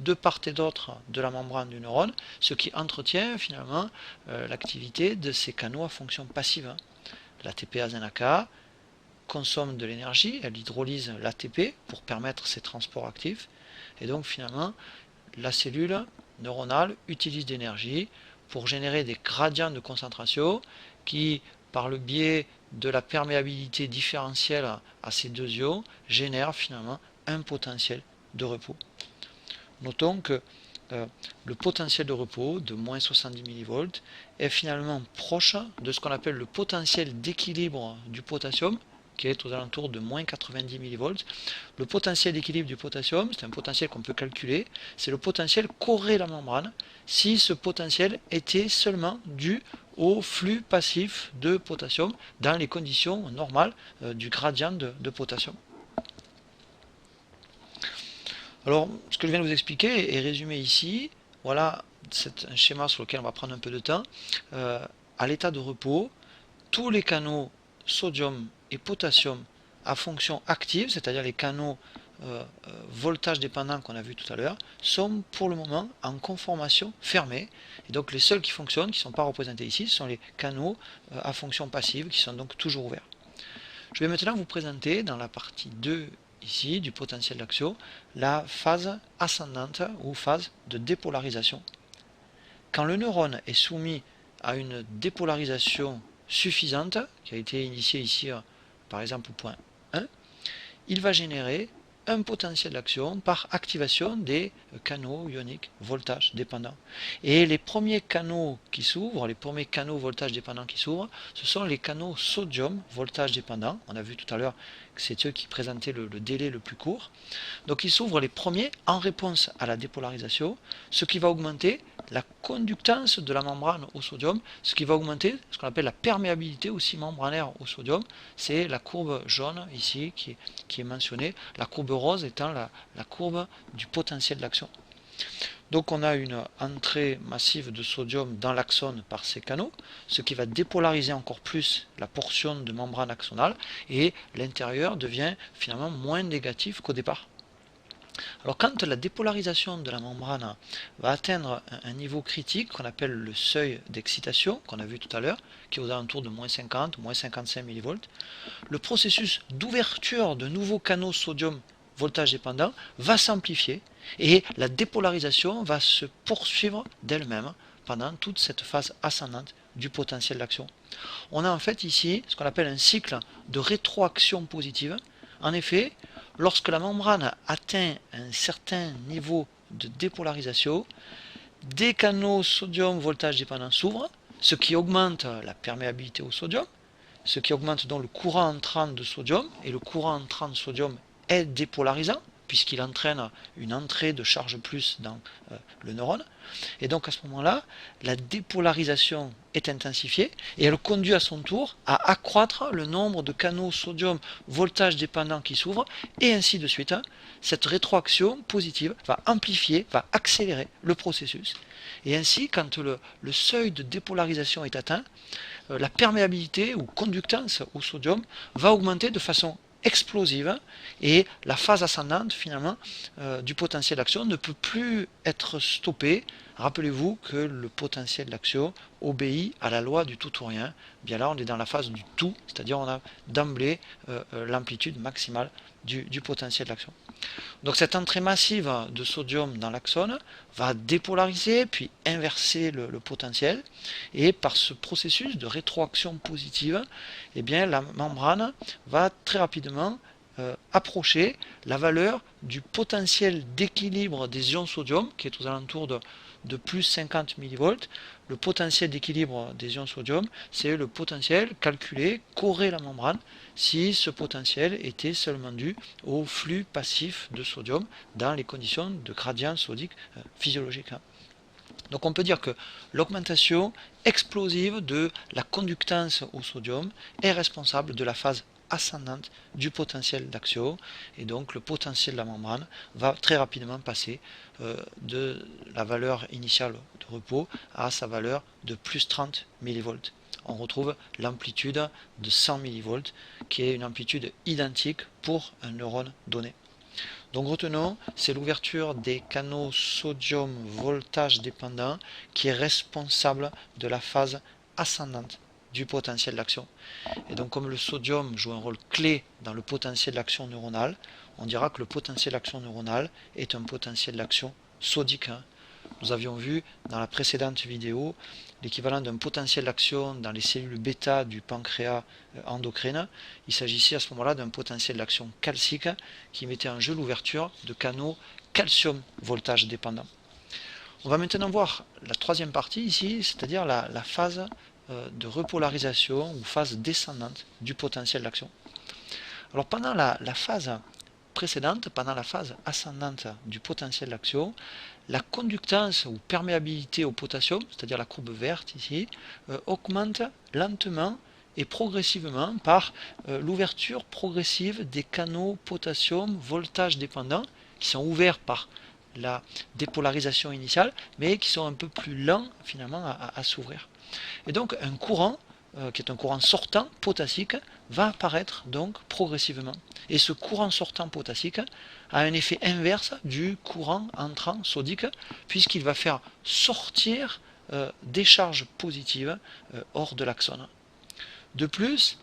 de part et d'autre de la membrane du neurone, ce qui entretient finalement l'activité de ces canaux à fonction passive. L'ATPase-NAK consomme de l'énergie, elle hydrolyse l'ATP pour permettre ces transports actifs, et donc finalement la cellule neuronale utilise de l'énergie pour générer des gradients de concentration qui, par le biais de la perméabilité différentielle à ces deux ions, génèrent finalement un potentiel de repos. Notons que le potentiel de repos de moins 70 mV est finalement proche de ce qu'on appelle le potentiel d'équilibre du potassium, qui est aux alentours de moins 90 mV. Le potentiel d'équilibre du potassium, c'est un potentiel qu'on peut calculer, c'est le potentiel qu'aurait la membrane si ce potentiel était seulement dû au flux passif de potassium dans les conditions normales du gradient de potassium. Alors, ce que je viens de vous expliquer est résumé ici. Voilà, c'est un schéma sur lequel on va prendre un peu de temps. À l'état de repos, tous les canaux sodium et potassium à fonction active, c'est-à-dire les canaux voltage dépendants qu'on a vu tout à l'heure, sont pour le moment en conformation fermée. Et donc les seuls qui fonctionnent, qui ne sont pas représentés ici, ce sont les canaux à fonction passive, qui sont donc toujours ouverts. Je vais maintenant vous présenter dans la partie 2 ici du potentiel d'action la phase ascendante ou phase de dépolarisation. Quand le neurone est soumis à une dépolarisation suffisante, qui a été initiée ici par exemple au point 1, il va générer un potentiel d'action par activation des canaux ioniques voltage dépendants. Et les premiers canaux qui s'ouvrent, les premiers canaux voltage dépendants qui s'ouvrent, ce sont les canaux sodium voltage dépendants. On a vu tout à l'heure que c'est eux qui présentaient le délai le plus court. Donc ils s'ouvrent les premiers en réponse à la dépolarisation, ce qui va augmenter la conductance de la membrane au sodium, ce qui va augmenter ce qu'on appelle la perméabilité aussi membranaire au sodium. C'est la courbe jaune ici qui est mentionnée, la courbe rose étant la courbe du potentiel d'action. Donc on a une entrée massive de sodium dans l'axone par ces canaux, ce qui va dépolariser encore plus la portion de membrane axonale, et l'intérieur devient finalement moins négatif qu'au départ. Alors quand la dépolarisation de la membrane va atteindre un niveau critique qu'on appelle le seuil d'excitation, qu'on a vu tout à l'heure, qui est aux alentours de moins 50, moins 55 mV, le processus d'ouverture de nouveaux canaux sodium voltage dépendant va s'amplifier et la dépolarisation va se poursuivre d'elle-même pendant toute cette phase ascendante du potentiel d'action. On a en fait ici ce qu'on appelle un cycle de rétroaction positive. En effet, lorsque la membrane atteint un certain niveau de dépolarisation, des canaux sodium voltage dépendant s'ouvrent, ce qui augmente la perméabilité au sodium, ce qui augmente donc le courant entrant de sodium, et le courant entrant de sodium est dépolarisant, puisqu'il entraîne une entrée de charge plus dans le neurone. Et donc à ce moment-là, la dépolarisation est intensifiée et elle conduit à son tour à accroître le nombre de canaux sodium voltage dépendant qui s'ouvrent, et ainsi de suite. Cette rétroaction positive va amplifier, va accélérer le processus. Et ainsi, quand le seuil de dépolarisation est atteint, la perméabilité ou conductance au sodium va augmenter de façon explosive, et la phase ascendante finalement du potentiel d'action ne peut plus être stoppée. Rappelez-vous que le potentiel d'action obéit à la loi du tout ou rien. Bien là on est dans la phase du tout, c'est-à-dire on a d'emblée l'amplitude maximale du potentiel d'action. Donc cette entrée massive de sodium dans l'axone va dépolariser puis inverser le potentiel, et par ce processus de rétroaction positive, eh bien, la membrane va très rapidement approcher la valeur du potentiel d'équilibre des ions sodium, qui est aux alentours de plus 50 millivolts. Le potentiel d'équilibre des ions sodium, c'est le potentiel calculé qu'aurait la membrane si ce potentiel était seulement dû au flux passif de sodium dans les conditions de gradient sodique physiologique. Donc on peut dire que l'augmentation explosive de la conductance au sodium est responsable de la phase ascendante du potentiel d'action, et donc le potentiel de la membrane va très rapidement passer de la valeur initiale de repos à sa valeur de plus 30 millivolts. On retrouve l'amplitude de 100 millivolts, qui est une amplitude identique pour un neurone donné. Donc retenons, c'est l'ouverture des canaux sodium voltage dépendant qui est responsable de la phase ascendante du potentiel d'action. Et donc comme le sodium joue un rôle clé dans le potentiel d'action neuronale, on dira que le potentiel d'action neuronale est un potentiel d'action sodique. Nous avions vu dans la précédente vidéo l'équivalent d'un potentiel d'action dans les cellules bêta du pancréas endocrine. Il s'agissait à ce moment-là d'un potentiel d'action calcique qui mettait en jeu l'ouverture de canaux calcium voltage dépendants. On va maintenant voir la troisième partie ici, c'est-à-dire la phase de repolarisation ou phase descendante du potentiel d'action. Alors pendant la phase précédente, pendant la phase ascendante du potentiel d'action, la conductance ou perméabilité au potassium, c'est-à-dire la courbe verte ici, augmente lentement et progressivement par l'ouverture progressive des canaux potassium voltage dépendants qui sont ouverts par la dépolarisation initiale, mais qui sont un peu plus lents finalement à s'ouvrir. Et donc un courant qui est un courant sortant potassique va apparaître donc progressivement. Et ce courant sortant potassique a un effet inverse du courant entrant sodique, puisqu'il va faire sortir des charges positives hors de l'axone. De plus,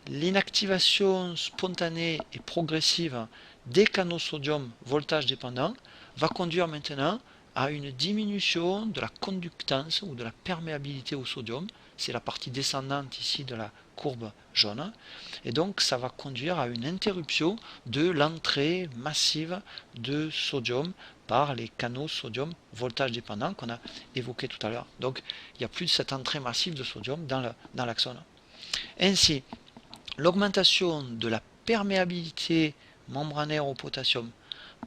l'inactivation spontanée et progressive des canaux sodium voltage dépendants va conduire maintenant à une diminution de la conductance ou de la perméabilité au sodium. C'est la partie descendante ici de la courbe jaune, et donc ça va conduire à une interruption de l'entrée massive de sodium par les canaux sodium voltage dépendants qu'on a évoqué tout à l'heure. Donc il n'y a plus de cette entrée massive de sodium dans l'axone. Ainsi, l'augmentation de la perméabilité membranaire au potassium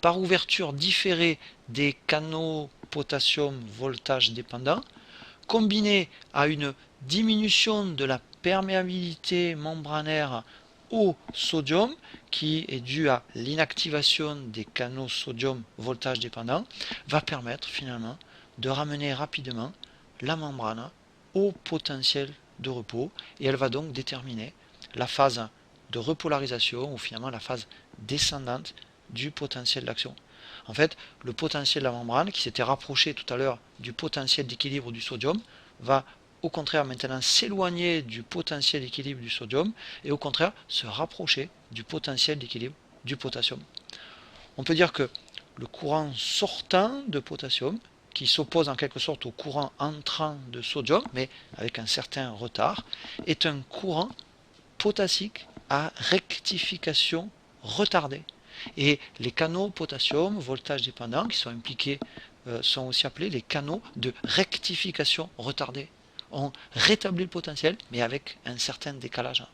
par ouverture différée des canaux potassium voltage dépendants, combinée à une diminution de la perméabilité membranaire au sodium, qui est due à l'inactivation des canaux sodium voltage dépendants, va permettre finalement de ramener rapidement la membrane au potentiel de repos, et elle va donc déterminer la phase de repolarisation, ou finalement la phase descendante du potentiel d'action. En fait, le potentiel de la membrane, qui s'était rapproché tout à l'heure du potentiel d'équilibre du sodium, va au contraire maintenant s'éloigner du potentiel d'équilibre du sodium, et au contraire se rapprocher du potentiel d'équilibre du potassium. On peut dire que le courant sortant de potassium, qui s'oppose en quelque sorte au courant entrant de sodium, mais avec un certain retard, est un courant potassique à rectification retardée. Et les canaux potassium voltage dépendants qui sont impliqués sont aussi appelés les canaux de rectification retardée. On rétablit le potentiel, mais avec un certain décalage.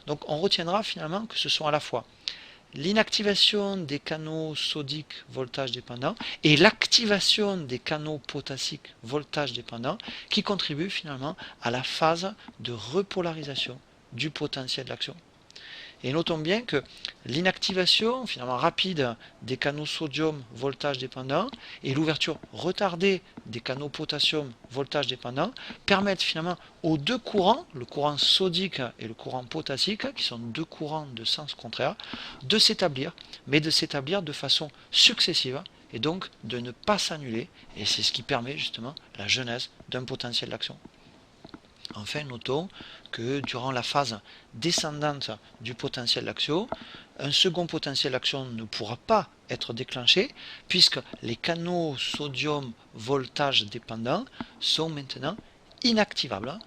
Donc on retiendra finalement que ce sont à la fois l'inactivation des canaux sodiques voltage dépendant et l'activation des canaux potassiques voltage dépendant qui contribuent finalement à la phase de repolarisation du potentiel d'action. Et notons bien que l'inactivation finalement rapide des canaux sodium voltage dépendant et l'ouverture retardée des canaux potassium voltage dépendant permettent finalement aux deux courants, le courant sodique et le courant potassique, qui sont deux courants de sens contraire, de s'établir, mais de s'établir de façon successive et donc de ne pas s'annuler. Et c'est ce qui permet justement la genèse d'un potentiel d'action. Enfin, notons que durant la phase descendante du potentiel d'action, un second potentiel d'action ne pourra pas être déclenché puisque les canaux sodium voltage dépendants sont maintenant inactivables.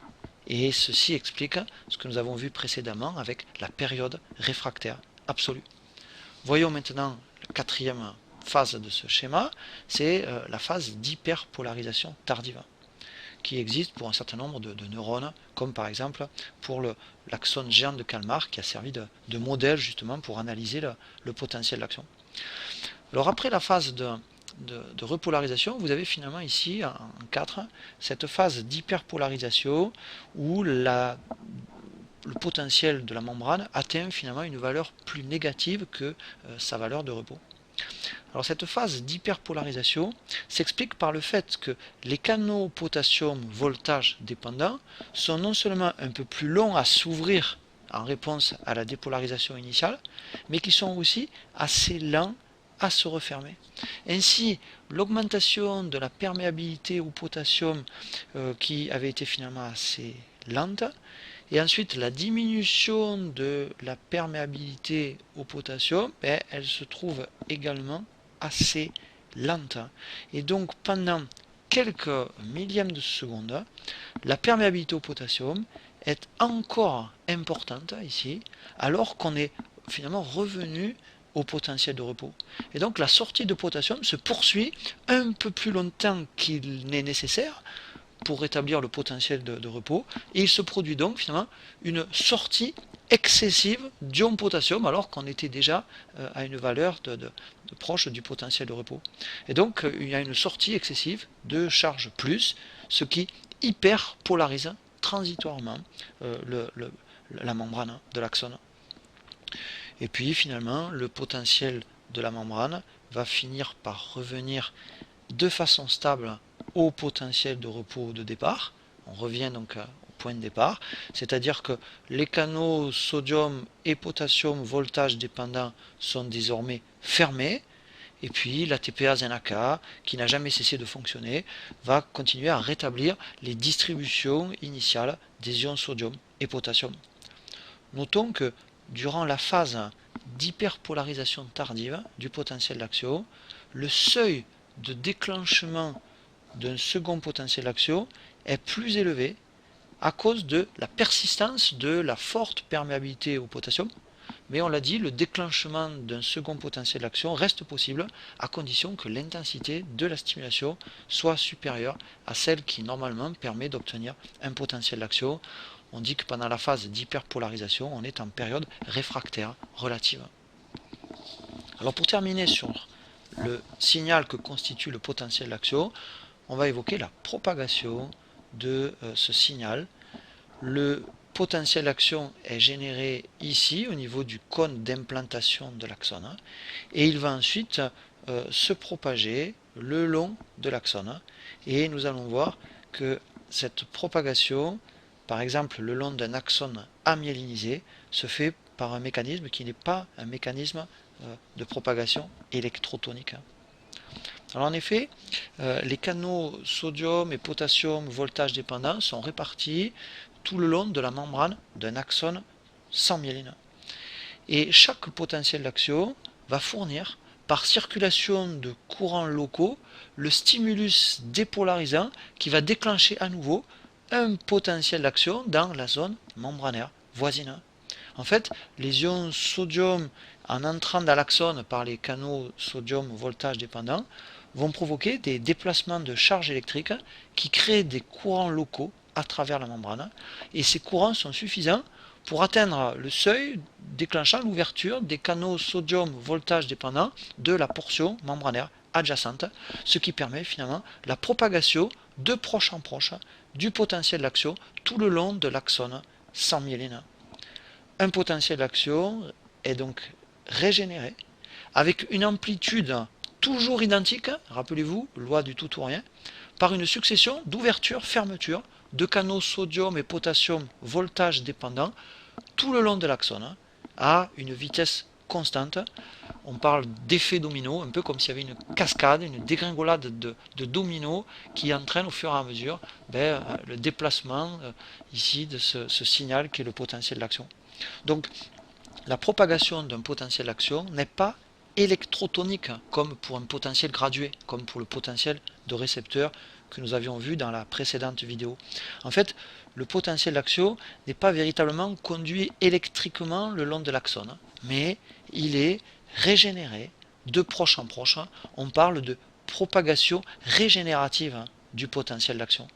Et ceci explique ce que nous avons vu précédemment avec la période réfractaire absolue. Voyons maintenant la quatrième phase de ce schéma, c'est la phase d'hyperpolarisation tardive, qui existe pour un certain nombre de neurones, comme par exemple pour l'axone géant de Kalmar, qui a servi de modèle justement pour analyser le potentiel d'action. Alors après la phase de repolarisation, vous avez finalement ici, en 4, cette phase d'hyperpolarisation où le potentiel de la membrane atteint finalement une valeur plus négative que sa valeur de repos. Alors cette phase d'hyperpolarisation s'explique par le fait que les canaux potassium voltage dépendants sont non seulement un peu plus longs à s'ouvrir en réponse à la dépolarisation initiale, mais qui sont aussi assez lents à se refermer. Ainsi, l'augmentation de la perméabilité au potassium qui avait été finalement assez lente, et ensuite la diminution de la perméabilité au potassium, elle se trouve également assez lente. Et donc pendant quelques millièmes de seconde, la perméabilité au potassium est encore importante ici, alors qu'on est finalement revenu au potentiel de repos. Et donc la sortie de potassium se poursuit un peu plus longtemps qu'il n'est nécessaire pour rétablir le potentiel de repos, et il se produit donc finalement une sortie excessive d'ion potassium alors qu'on était déjà à une valeur de proche du potentiel de repos. Et donc il y a une sortie excessive de charge plus, ce qui hyperpolarise transitoirement la membrane de l'axone. Et puis finalement le potentiel de la membrane va finir par revenir de façon stable au potentiel de repos de départ. On revient donc au point de départ, c'est-à-dire que les canaux sodium et potassium voltage dépendants sont désormais fermés, et puis la TPase-NAK, qui n'a jamais cessé de fonctionner, va continuer à rétablir les distributions initiales des ions sodium et potassium. Notons que durant la phase d'hyperpolarisation tardive du potentiel d'action, le seuil de déclenchement d'un second potentiel d'action est plus élevé à cause de la persistance de la forte perméabilité au potassium. Mais on l'a dit, le déclenchement d'un second potentiel d'action reste possible à condition que l'intensité de la stimulation soit supérieure à celle qui normalement permet d'obtenir un potentiel d'action. On dit que pendant la phase d'hyperpolarisation, on est en période réfractaire relative. Alors pour terminer sur le signal que constitue le potentiel d'action, on va évoquer la propagation de ce signal. Le potentiel d'action est généré ici au niveau du cône d'implantation de l'axone et il va ensuite se propager le long de l'axone, et nous allons voir que cette propagation, par exemple le long d'un axone amyélinisé, se fait par un mécanisme qui n'est pas un mécanisme de propagation électrotonique. Alors en effet, les canaux sodium et potassium voltage dépendants sont répartis tout le long de la membrane d'un axone sans myéline. Et chaque potentiel d'action va fournir, par circulation de courants locaux, le stimulus dépolarisant qui va déclencher à nouveau un potentiel d'action dans la zone membranaire voisine. En fait, les ions sodium, en entrant dans l'axone par les canaux sodium voltage dépendants, vont provoquer des déplacements de charge électrique qui créent des courants locaux à travers la membrane, et ces courants sont suffisants pour atteindre le seuil déclenchant l'ouverture des canaux sodium voltage dépendants de la portion membranaire adjacente, ce qui permet finalement la propagation de proche en proche du potentiel d'action tout le long de l'axone sans myéline. Un potentiel d'action est donc régénéré avec une amplitude toujours identique, rappelez-vous, loi du tout ou rien, par une succession d'ouvertures-fermetures de canaux sodium et potassium voltage dépendants tout le long de l'axone à une vitesse constante. On parle d'effet domino, un peu comme s'il y avait une cascade, une dégringolade de dominos qui entraîne au fur et à mesure le déplacement ici de ce signal qui est le potentiel d'action. Donc la propagation d'un potentiel d'action n'est pas électrotonique comme pour un potentiel gradué, comme pour le potentiel de récepteur que nous avions vu dans la précédente vidéo. En fait, le potentiel d'action n'est pas véritablement conduit électriquement le long de l'axone, mais il est régénéré de proche en proche. On parle de propagation régénérative du potentiel d'action.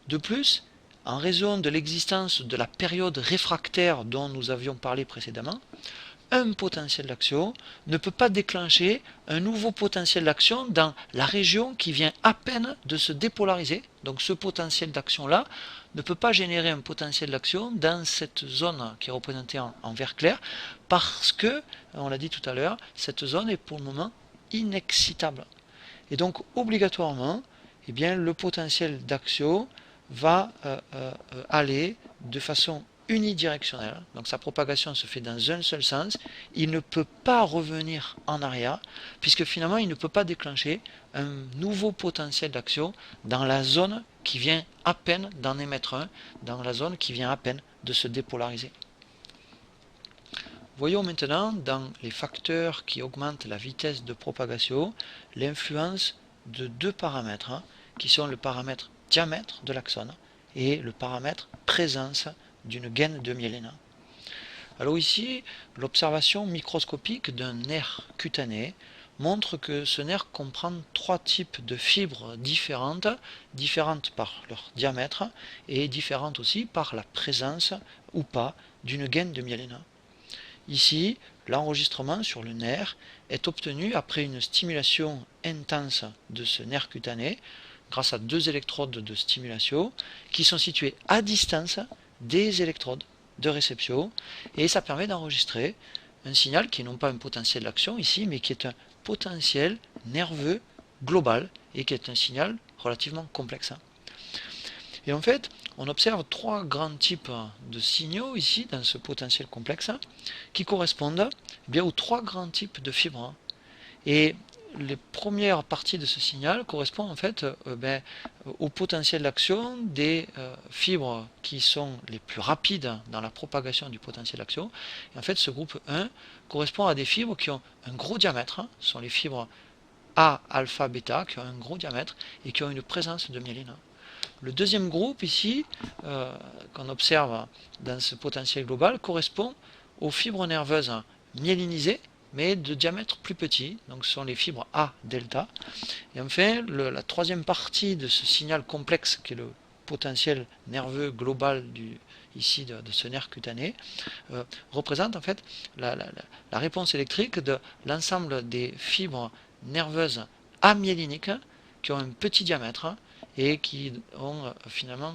De plus, en raison de l'existence de la période réfractaire dont nous avions parlé précédemment, un potentiel d'action ne peut pas déclencher un nouveau potentiel d'action dans la région qui vient à peine de se dépolariser. Donc ce potentiel d'action-là ne peut pas générer un potentiel d'action dans cette zone qui est représentée en vert clair parce que, on l'a dit tout à l'heure, cette zone est pour le moment inexcitable. Et donc obligatoirement, eh bien, le potentiel d'action va aller de façon unidirectionnelle, donc sa propagation se fait dans un seul sens, il ne peut pas revenir en arrière, puisque finalement il ne peut pas déclencher un nouveau potentiel d'action dans la zone qui vient à peine d'en émettre un, dans la zone qui vient à peine de se dépolariser. Voyons maintenant dans les facteurs qui augmentent la vitesse de propagation l'influence de deux paramètres, qui sont le paramètre diamètre de l'axone et le paramètre présence d'une gaine de myéline. Alors ici, l'observation microscopique d'un nerf cutané montre que ce nerf comprend trois types de fibres différentes par leur diamètre et différentes aussi par la présence ou pas d'une gaine de myéline. Ici, l'enregistrement sur le nerf est obtenu après une stimulation intense de ce nerf cutané grâce à deux électrodes de stimulation qui sont situées à distance des électrodes de réception, et ça permet d'enregistrer un signal qui est non pas un potentiel d'action ici, mais qui est un potentiel nerveux global et qui est un signal relativement complexe. Et en fait, on observe trois grands types de signaux ici dans ce potentiel complexe qui correspondent bien aux trois grands types de fibres. Et les premières parties de ce signal correspondent en fait au potentiel d'action des fibres qui sont les plus rapides dans la propagation du potentiel d'action. Et en fait, ce groupe 1 correspond à des fibres qui ont un gros diamètre, ce sont les fibres A, alpha, bêta, qui ont un gros diamètre et qui ont une présence de myéline. Le deuxième groupe ici, qu'on observe dans ce potentiel global, correspond aux fibres nerveuses myélinisées, mais de diamètre plus petit, donc ce sont les fibres A delta. Et enfin, la troisième partie de ce signal complexe, qui est le potentiel nerveux global ici de ce nerf cutané, représente en fait la réponse électrique de l'ensemble des fibres nerveuses amyéliniques qui ont un petit diamètre et qui ont finalement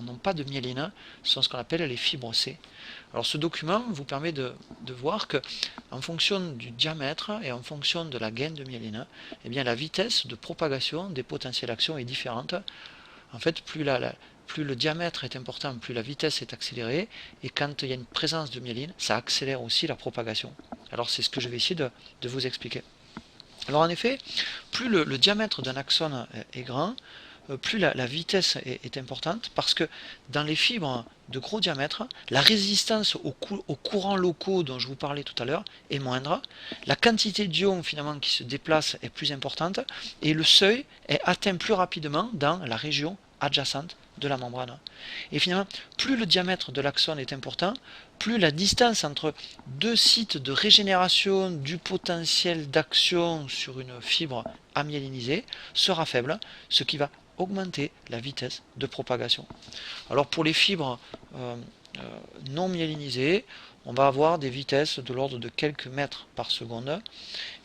n'ont pas de myéline, ce sont ce qu'on appelle les fibres C. Alors ce document vous permet de voir que en fonction du diamètre et en fonction de la gaine de myéline, eh bien la vitesse de propagation des potentiels d'action est différente. En fait, plus le diamètre est important, plus la vitesse est accélérée, et quand il y a une présence de myéline, ça accélère aussi la propagation. Alors c'est ce que je vais essayer de vous expliquer. Alors en effet, plus le diamètre d'un axone est grand, plus la vitesse est importante, parce que dans les fibres de gros diamètre, la résistance aux courants locaux dont je vous parlais tout à l'heure est moindre, la quantité d'ions finalement qui se déplacent est plus importante, et le seuil est atteint plus rapidement dans la région adjacente de la membrane. Et finalement, plus le diamètre de l'axone est important, plus la distance entre deux sites de régénération du potentiel d'action sur une fibre amyélinisée sera faible, ce qui va augmenter la vitesse de propagation. Alors pour les fibres non myélinisées, on va avoir des vitesses de l'ordre de quelques mètres par seconde,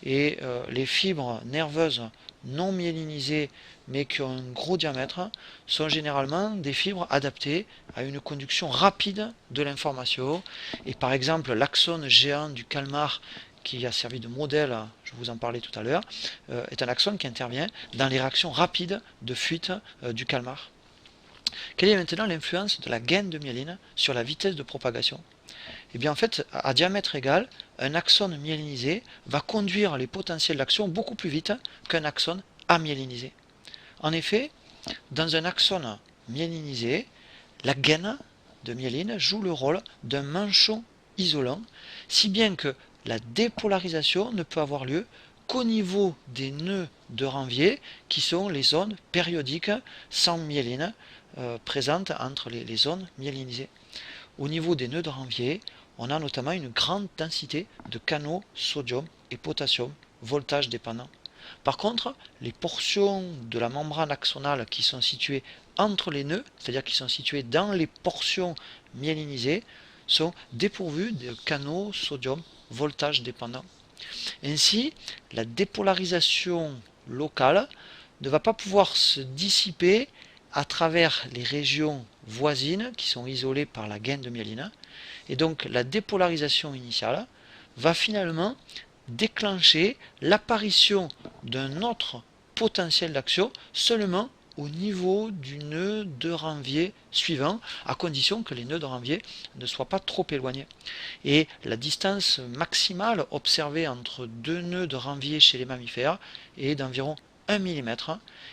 et les fibres nerveuses non myélinisées mais qui ont un gros diamètre sont généralement des fibres adaptées à une conduction rapide de l'information. Et par exemple, l'axone géant du calmar, qui a servi de modèle, je vous en parlais tout à l'heure, est un axone qui intervient dans les réactions rapides de fuite du calmar. Quelle est maintenant l'influence de la gaine de myéline sur la vitesse de propagation? Et bien en fait, à diamètre égal, un axone myélinisé va conduire les potentiels d'action beaucoup plus vite qu'un axone amyélinisé. En effet, dans un axone myélinisé, la gaine de myéline joue le rôle d'un manchon isolant, si bien que la dépolarisation ne peut avoir lieu qu'au niveau des nœuds de Ranvier, qui sont les zones périodiques sans myéline présentes entre les zones myélinisées. Au niveau des nœuds de Ranvier, on a notamment une grande densité de canaux sodium et potassium, voltage dépendant. Par contre, les portions de la membrane axonale qui sont situées entre les nœuds, c'est-à-dire qui sont situées dans les portions myélinisées, sont dépourvues de canaux sodium voltage dépendant. Ainsi, la dépolarisation locale ne va pas pouvoir se dissiper à travers les régions voisines qui sont isolées par la gaine de myéline, et donc la dépolarisation initiale va finalement déclencher l'apparition d'un autre potentiel d'action seulement au niveau du nœud de Ranvier suivant, à condition que les nœuds de Ranvier ne soient pas trop éloignés. Et la distance maximale observée entre deux nœuds de Ranvier chez les mammifères est d'environ 1 mm,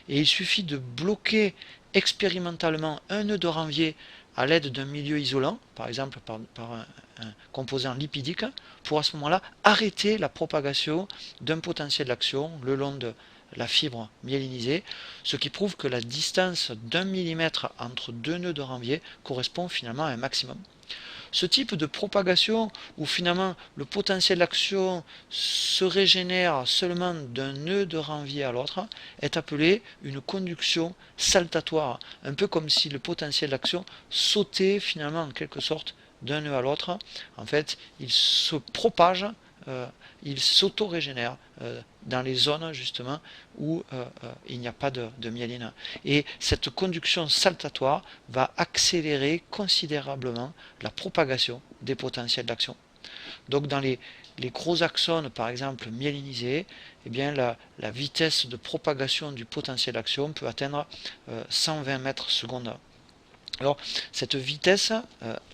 et il suffit de bloquer expérimentalement un nœud de Ranvier à l'aide d'un milieu isolant, par exemple par un composant lipidique, pour à ce moment-là arrêter la propagation d'un potentiel d'action le long de la fibre myélinisée, ce qui prouve que la distance d'1 mm entre deux nœuds de Ranvier correspond finalement à un maximum. Ce type de propagation où finalement le potentiel d'action se régénère seulement d'un nœud de Ranvier à l'autre est appelé une conduction saltatoire, un peu comme si le potentiel d'action sautait finalement en quelque sorte d'un nœud à l'autre. En fait, il se propage, il s'auto-régénère dans les zones justement où il n'y a pas de myéline. Et cette conduction saltatoire va accélérer considérablement la propagation des potentiels d'action. Donc dans les gros axones, par exemple myélinisés, eh bien la vitesse de propagation du potentiel d'action peut atteindre 120 mètres secondes. Alors cette vitesse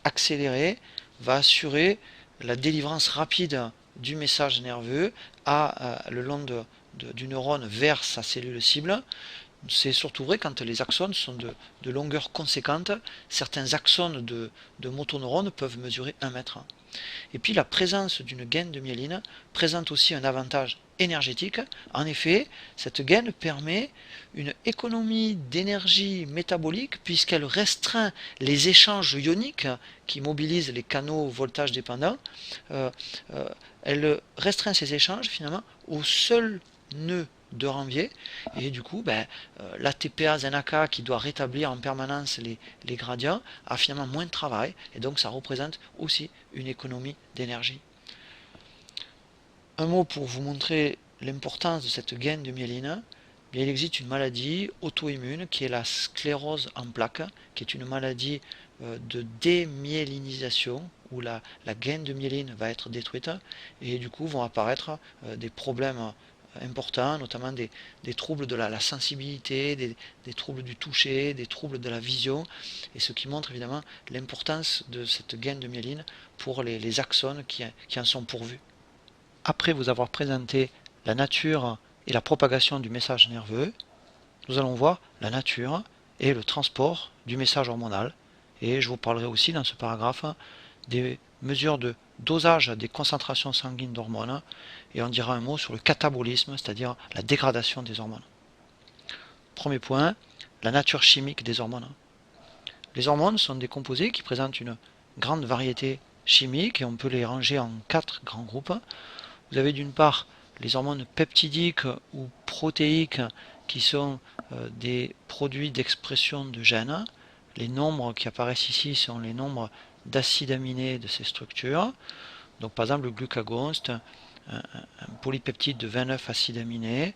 accélérée va assurer la délivrance rapide du message nerveux le long du neurone vers sa cellule cible. C'est surtout vrai quand les axones sont de longueur conséquente. Certains axones de motoneurones peuvent mesurer 1 mètre. Et puis la présence d'une gaine de myéline présente aussi un avantage énergétique. En effet, cette gaine permet une économie d'énergie métabolique puisqu'elle restreint les échanges ioniques qui mobilisent les canaux voltage dépendants. Elle restreint ces échanges finalement au seul nœud de Ranvier, et du coup l'ATPase NAK qui doit rétablir en permanence les gradients a finalement moins de travail, et donc ça représente aussi une économie d'énergie. Un mot pour vous montrer l'importance de cette gaine de myéline. Bien, il existe une maladie auto-immune qui est la sclérose en plaques, qui est une maladie de démyélinisation où la gaine de myéline va être détruite, et du coup vont apparaître des problèmes importants, notamment des troubles de la sensibilité, des troubles du toucher, des troubles de la vision, et ce qui montre évidemment l'importance de cette gaine de myéline pour les axones qui en sont pourvus. Après vous avoir présenté la nature et la propagation du message nerveux, nous allons voir la nature et le transport du message hormonal, et je vous parlerai aussi dans ce paragraphe des mesures de dosage des concentrations sanguines d'hormones, et on dira un mot sur le catabolisme, c'est-à-dire la dégradation des hormones. Premier point, la nature chimique des hormones. Les hormones sont des composés qui présentent une grande variété chimique, et on peut les ranger en 4 grands groupes. Vous avez d'une part les hormones peptidiques ou protéiques qui sont des produits d'expression de gènes. Les nombres qui apparaissent ici sont les nombres d'acides aminés de ces structures. Donc par exemple le glucagon, c'est un polypeptide de 29 acides aminés.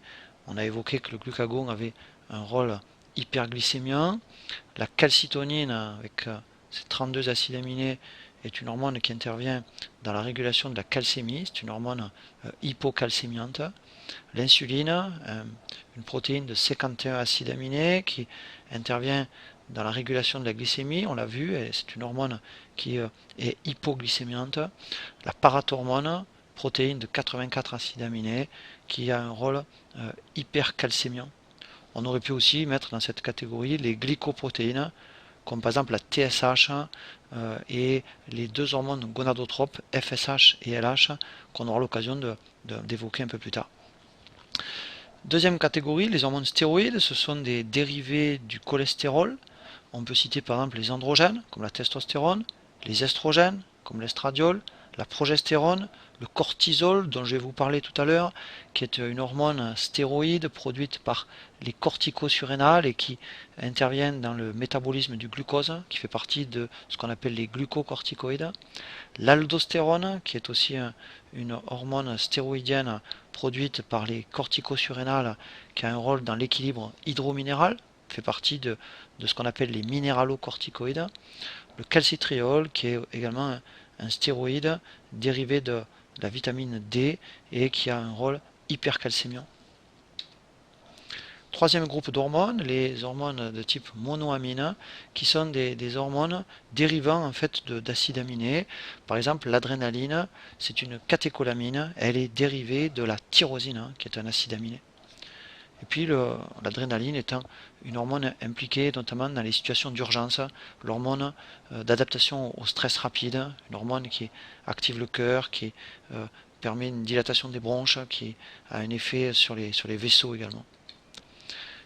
On a évoqué que le glucagon avait un rôle hyperglycémiant. La calcitonine avec ses 32 acides aminés est une hormone qui intervient dans la régulation de la calcémie, c'est une hormone hypocalcémiante. L'insuline, une protéine de 51 acides aminés qui intervient dans la régulation de la glycémie, on l'a vu, c'est une hormone qui est hypoglycémiante. La parathormone, protéine de 84 acides aminés, qui a un rôle hypercalcémiant. On aurait pu aussi mettre dans cette catégorie les glycoprotéines, comme par exemple la TSH et les deux hormones gonadotropes, FSH et LH, qu'on aura l'occasion d'évoquer un peu plus tard. Deuxième catégorie, les hormones stéroïdes, ce sont des dérivés du cholestérol. On peut citer par exemple les androgènes, comme la testostérone, les estrogènes, comme l'estradiol, la progestérone, le cortisol, dont je vais vous parler tout à l'heure, qui est une hormone stéroïde produite par les corticosurrénales et qui intervient dans le métabolisme du glucose, qui fait partie de ce qu'on appelle les glucocorticoïdes. L'aldostérone, qui est aussi une hormone stéroïdienne produite par les corticosurrénales, qui a un rôle dans l'équilibre hydrominéral, fait partie de ce qu'on appelle les minéralocorticoïdes. Le calcitriol, qui est également un stéroïde dérivé de la vitamine D et qui a un rôle hypercalcémiant. Troisième groupe d'hormones, les hormones de type monoamine, qui sont des hormones dérivant en fait d'acides aminés. Par exemple, l'adrénaline, c'est une catécholamine, elle est dérivée de la tyrosine, qui est un acide aminé. Et puis l'adrénaline étant une hormone impliquée notamment dans les situations d'urgence, l'hormone d'adaptation au stress rapide, une hormone qui active le cœur, qui permet une dilatation des bronches, qui a un effet sur les vaisseaux également.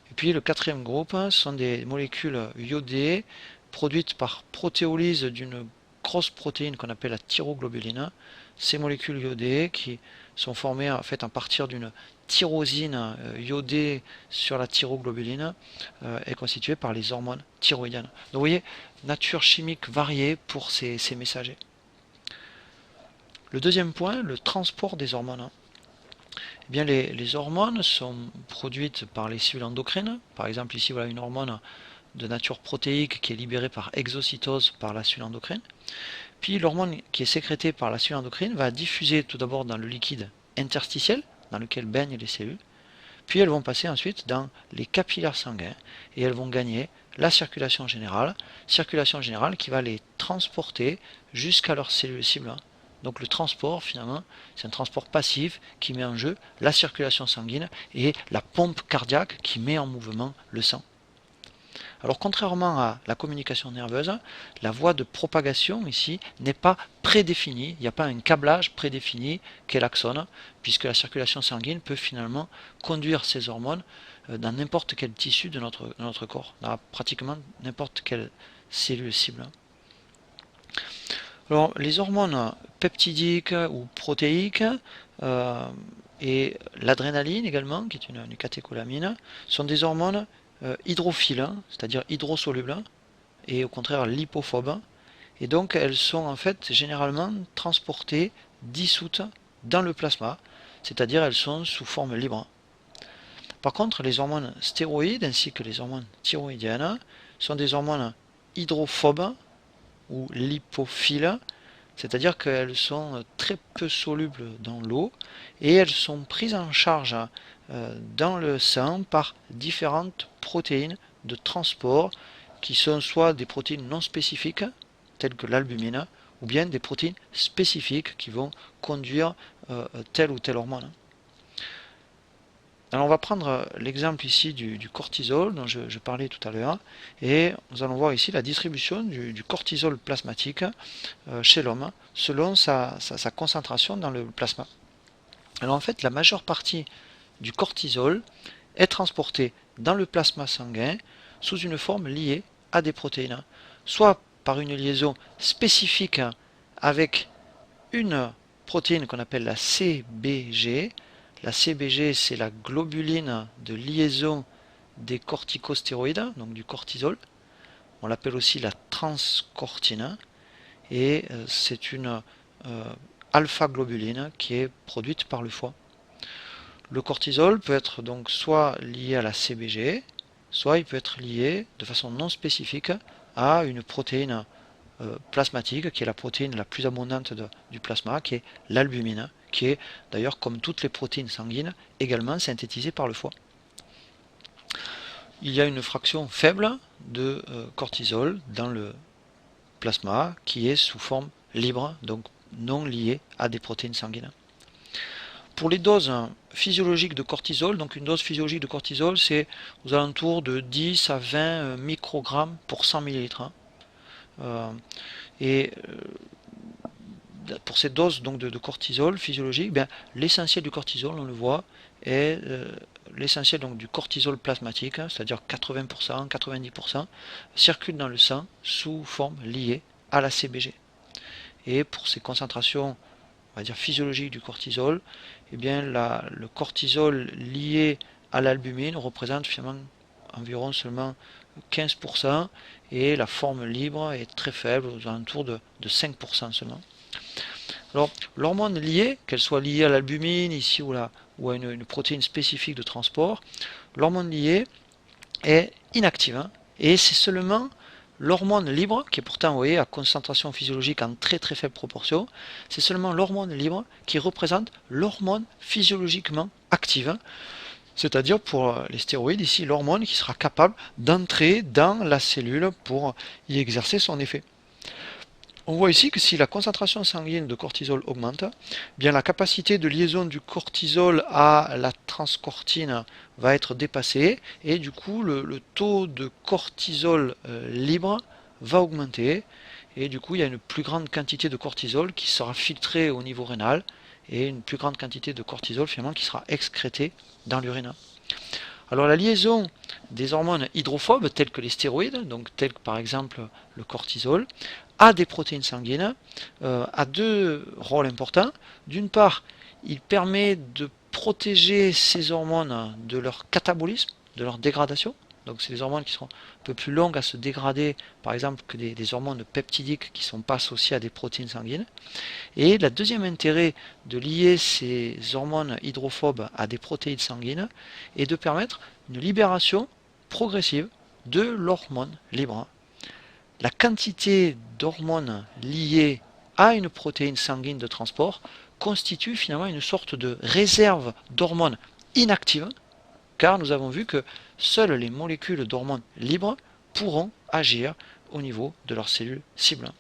Et puis le quatrième groupe, ce sont des molécules iodées produites par protéolyse d'une grosse protéine qu'on appelle la thyroglobuline. Ces molécules iodées qui sont formées en fait à partir d'une tyrosine iodée sur la thyroglobuline est constituée par les hormones thyroïdiennes. Donc vous voyez, nature chimique variée pour ces messagers. Le deuxième point, le transport des hormones. Eh bien, les hormones sont produites par les cellules endocrines. Par exemple, ici, voilà une hormone de nature protéique qui est libérée par exocytose par la cellule endocrine. Puis l'hormone qui est sécrétée par la cellule endocrine va diffuser tout d'abord dans le liquide interstitiel dans lequel baignent les cellules, puis elles vont passer ensuite dans les capillaires sanguins et elles vont gagner la circulation générale qui va les transporter jusqu'à leurs cellules cibles. Donc le transport finalement c'est un transport passif qui met en jeu la circulation sanguine et la pompe cardiaque qui met en mouvement le sang. Alors contrairement à la communication nerveuse, la voie de propagation ici n'est pas prédéfinie, il n'y a pas un câblage prédéfini qu'est l'axone, puisque la circulation sanguine peut finalement conduire ces hormones dans n'importe quel tissu de notre corps, dans pratiquement n'importe quelle cellule cible. Alors les hormones peptidiques ou protéiques et l'adrénaline également, qui est une catécholamine, sont des hormones hydrophiles, c'est-à-dire hydrosolubles, et au contraire lipophobes, et donc elles sont en fait généralement transportées, dissoutes dans le plasma, c'est-à-dire elles sont sous forme libre. Par contre, les hormones stéroïdes ainsi que les hormones thyroïdiennes sont des hormones hydrophobes ou lipophiles, c'est-à-dire qu'elles sont très peu solubles dans l'eau et elles sont prises en charge dans le sang par différentes protéines de transport qui sont soit des protéines non spécifiques telles que l'albumine ou bien des protéines spécifiques qui vont conduire telle ou telle hormone. Alors on va prendre l'exemple ici du cortisol dont je parlais tout à l'heure et nous allons voir ici la distribution du cortisol plasmatique chez l'homme selon sa concentration dans le plasma. Alors en fait la majeure partie du cortisol est transportée dans le plasma sanguin sous une forme liée à des protéines, soit par une liaison spécifique avec une protéine qu'on appelle la CBG. La CBG, c'est la globuline de liaison des corticostéroïdes, donc du cortisol. On l'appelle aussi la transcortine. et c'est une alpha-globuline qui est produite par le foie. Le cortisol peut être donc soit lié à la CBG, soit il peut être lié de façon non spécifique à une protéine plasmatique, qui est la protéine la plus abondante du plasma, qui est l'albumine, qui est d'ailleurs, comme toutes les protéines sanguines, également synthétisée par le foie. Il y a une fraction faible de cortisol dans le plasma qui est sous forme libre, donc non liée à des protéines sanguines. Pour les doses physiologiques de cortisol, donc une dose physiologique de cortisol, c'est aux alentours de 10 à 20 microgrammes pour 100 millilitres. Et pour ces doses donc de cortisol physiologique, l'essentiel du cortisol, on le voit, est l'essentiel donc du cortisol plasmatique, c'est-à-dire 80%, 90%, circule dans le sang sous forme liée à la CBG. Et pour ces concentrations, on va dire physiologiques du cortisol, eh bien le cortisol lié à l'albumine représente finalement environ seulement 15% et la forme libre est très faible, aux alentours de 5% seulement. Alors, l'hormone liée, qu'elle soit liée à l'albumine ici ou à une protéine spécifique de transport, l'hormone liée est inactive, et c'est seulement l'hormone libre, qui est pourtant, vous voyez, à concentration physiologique en très très faible proportion, c'est seulement l'hormone libre qui représente l'hormone physiologiquement active, c'est-à-dire pour les stéroïdes, ici, l'hormone qui sera capable d'entrer dans la cellule pour y exercer son effet. On voit ici que si la concentration sanguine de cortisol augmente, bien la capacité de liaison du cortisol à la transcortine va être dépassée et du coup le taux de cortisol libre va augmenter et du coup il y a une plus grande quantité de cortisol qui sera filtrée au niveau rénal et une plus grande quantité de cortisol finalement qui sera excrétée dans l'urine. Alors la liaison des hormones hydrophobes telles que les stéroïdes, donc telles que par exemple le cortisol, à des protéines sanguines, a deux rôles importants. D'une part, il permet de protéger ces hormones de leur catabolisme, de leur dégradation. Donc c'est des hormones qui seront un peu plus longues à se dégrader, par exemple, que des hormones peptidiques qui ne sont pas associées à des protéines sanguines. Et le deuxième intérêt de lier ces hormones hydrophobes à des protéines sanguines est de permettre une libération progressive de l'hormone libre. La quantité d'hormones liées à une protéine sanguine de transport constitue finalement une sorte de réserve d'hormones inactives, car nous avons vu que seules les molécules d'hormones libres pourront agir au niveau de leurs cellules cibles.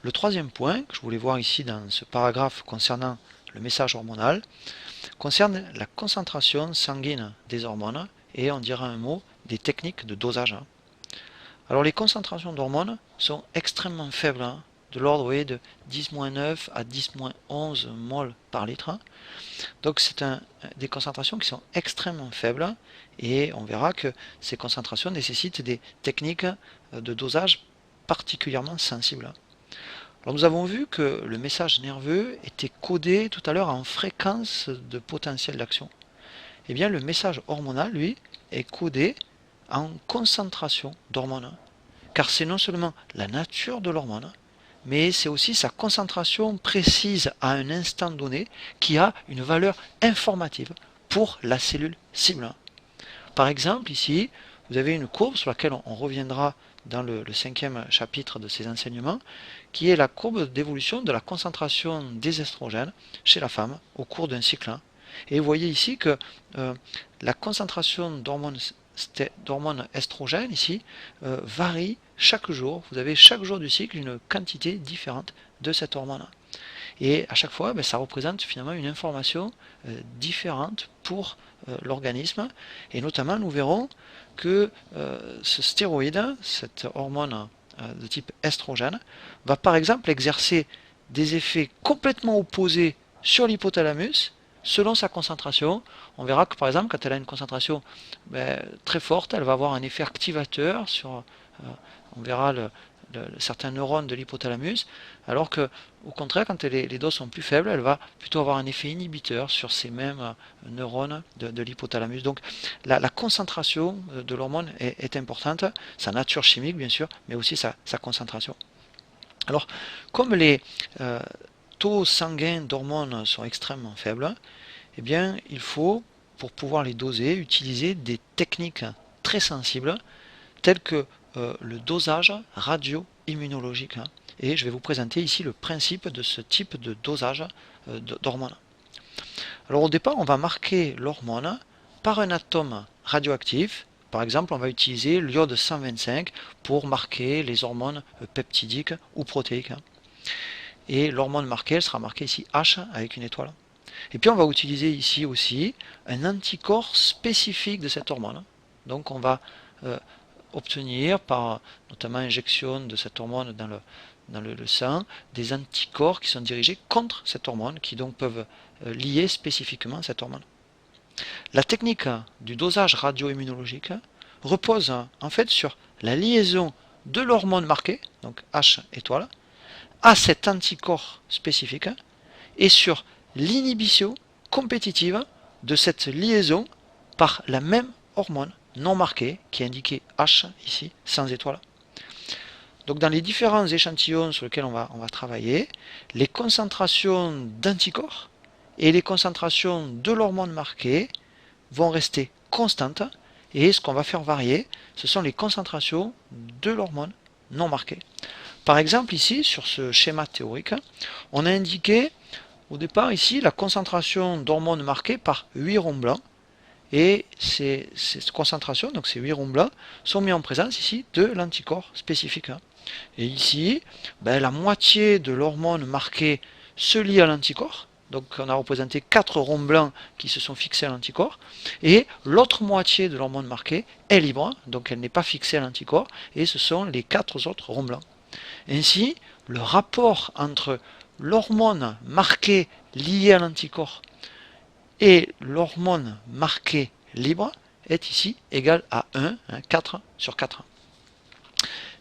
Le troisième point que je voulais voir ici dans ce paragraphe concernant le message hormonal concerne la concentration sanguine des hormones et on dira un mot des techniques de dosage. Alors les concentrations d'hormones sont extrêmement faibles, de l'ordre de 10-9 à 10-11 mol par litre. Donc c'est des concentrations qui sont extrêmement faibles et on verra que ces concentrations nécessitent des techniques de dosage particulièrement sensibles. Alors nous avons vu que le message nerveux était codé tout à l'heure en fréquence de potentiel d'action. Eh bien le message hormonal, lui, est codé en concentration d'hormones. Car c'est non seulement la nature de l'hormone, mais c'est aussi sa concentration précise à un instant donné qui a une valeur informative pour la cellule cible. Par exemple, ici, vous avez une courbe sur laquelle on reviendra dans le 5e chapitre de ces enseignements, qui est la courbe d'évolution de la concentration des estrogènes chez la femme au cours d'un cycle. Et vous voyez ici que la concentration d'hormones estrogènes ici varie chaque jour. Vous avez chaque jour du cycle une quantité différente de cette hormone. Et à chaque fois, ça représente finalement une information différente pour l'organisme. Et notamment, nous verrons que ce stéroïde, cette hormone de type estrogène, va par exemple exercer des effets complètement opposés sur l'hypothalamus selon sa concentration. On verra que par exemple, quand elle a une concentration très forte, elle va avoir un effet activateur sur, on verra certains neurones de l'hypothalamus, alors que au contraire, quand les doses sont plus faibles, elle va plutôt avoir un effet inhibiteur sur ces mêmes neurones de l'hypothalamus. Donc la concentration de l'hormone est importante, sa nature chimique bien sûr, mais aussi sa concentration. Alors, comme les taux sanguins d'hormones sont extrêmement faibles, eh bien, il faut, pour pouvoir les doser, utiliser des techniques très sensibles, telles que le dosage radio-immunologique. Et je vais vous présenter ici le principe de ce type de dosage d'hormones. Alors au départ, on va marquer l'hormone par un atome radioactif. Par exemple, on va utiliser l'iode 125 pour marquer les hormones peptidiques ou protéiques. Et l'hormone marquée, elle sera marquée ici H avec une étoile. Et puis on va utiliser ici aussi un anticorps spécifique de cette hormone. Donc on va obtenir par notamment injection de cette hormone dans le sang des anticorps qui sont dirigés contre cette hormone, qui donc peuvent lier spécifiquement cette hormone. La technique du dosage radio-immunologique repose en fait sur la liaison de l'hormone marquée, donc H étoile, à cet anticorps spécifique et sur l'inhibition compétitive de cette liaison par la même hormone non marquée qui est indiquée H ici sans étoile. Donc dans les différents échantillons sur lesquels on va travailler, les concentrations d'anticorps et les concentrations de l'hormone marquée vont rester constantes, et ce qu'on va faire varier, ce sont les concentrations de l'hormone non marquée. Par exemple ici, sur ce schéma théorique, on a indiqué au départ ici la concentration d'hormones marquées par 8 ronds blancs, et ces concentrations, donc ces 8 ronds blancs, sont mis en présence ici de l'anticorps spécifique. Et ici, la moitié de l'hormone marquée se lie à l'anticorps. Donc on a représenté 4 ronds blancs qui se sont fixés à l'anticorps. Et l'autre moitié de l'hormone marquée est libre, donc elle n'est pas fixée à l'anticorps. Et ce sont les 4 autres ronds blancs. Ainsi, le rapport entre l'hormone marquée liée à l'anticorps et l'hormone marquée libre est ici égal à 1, 4 sur 4.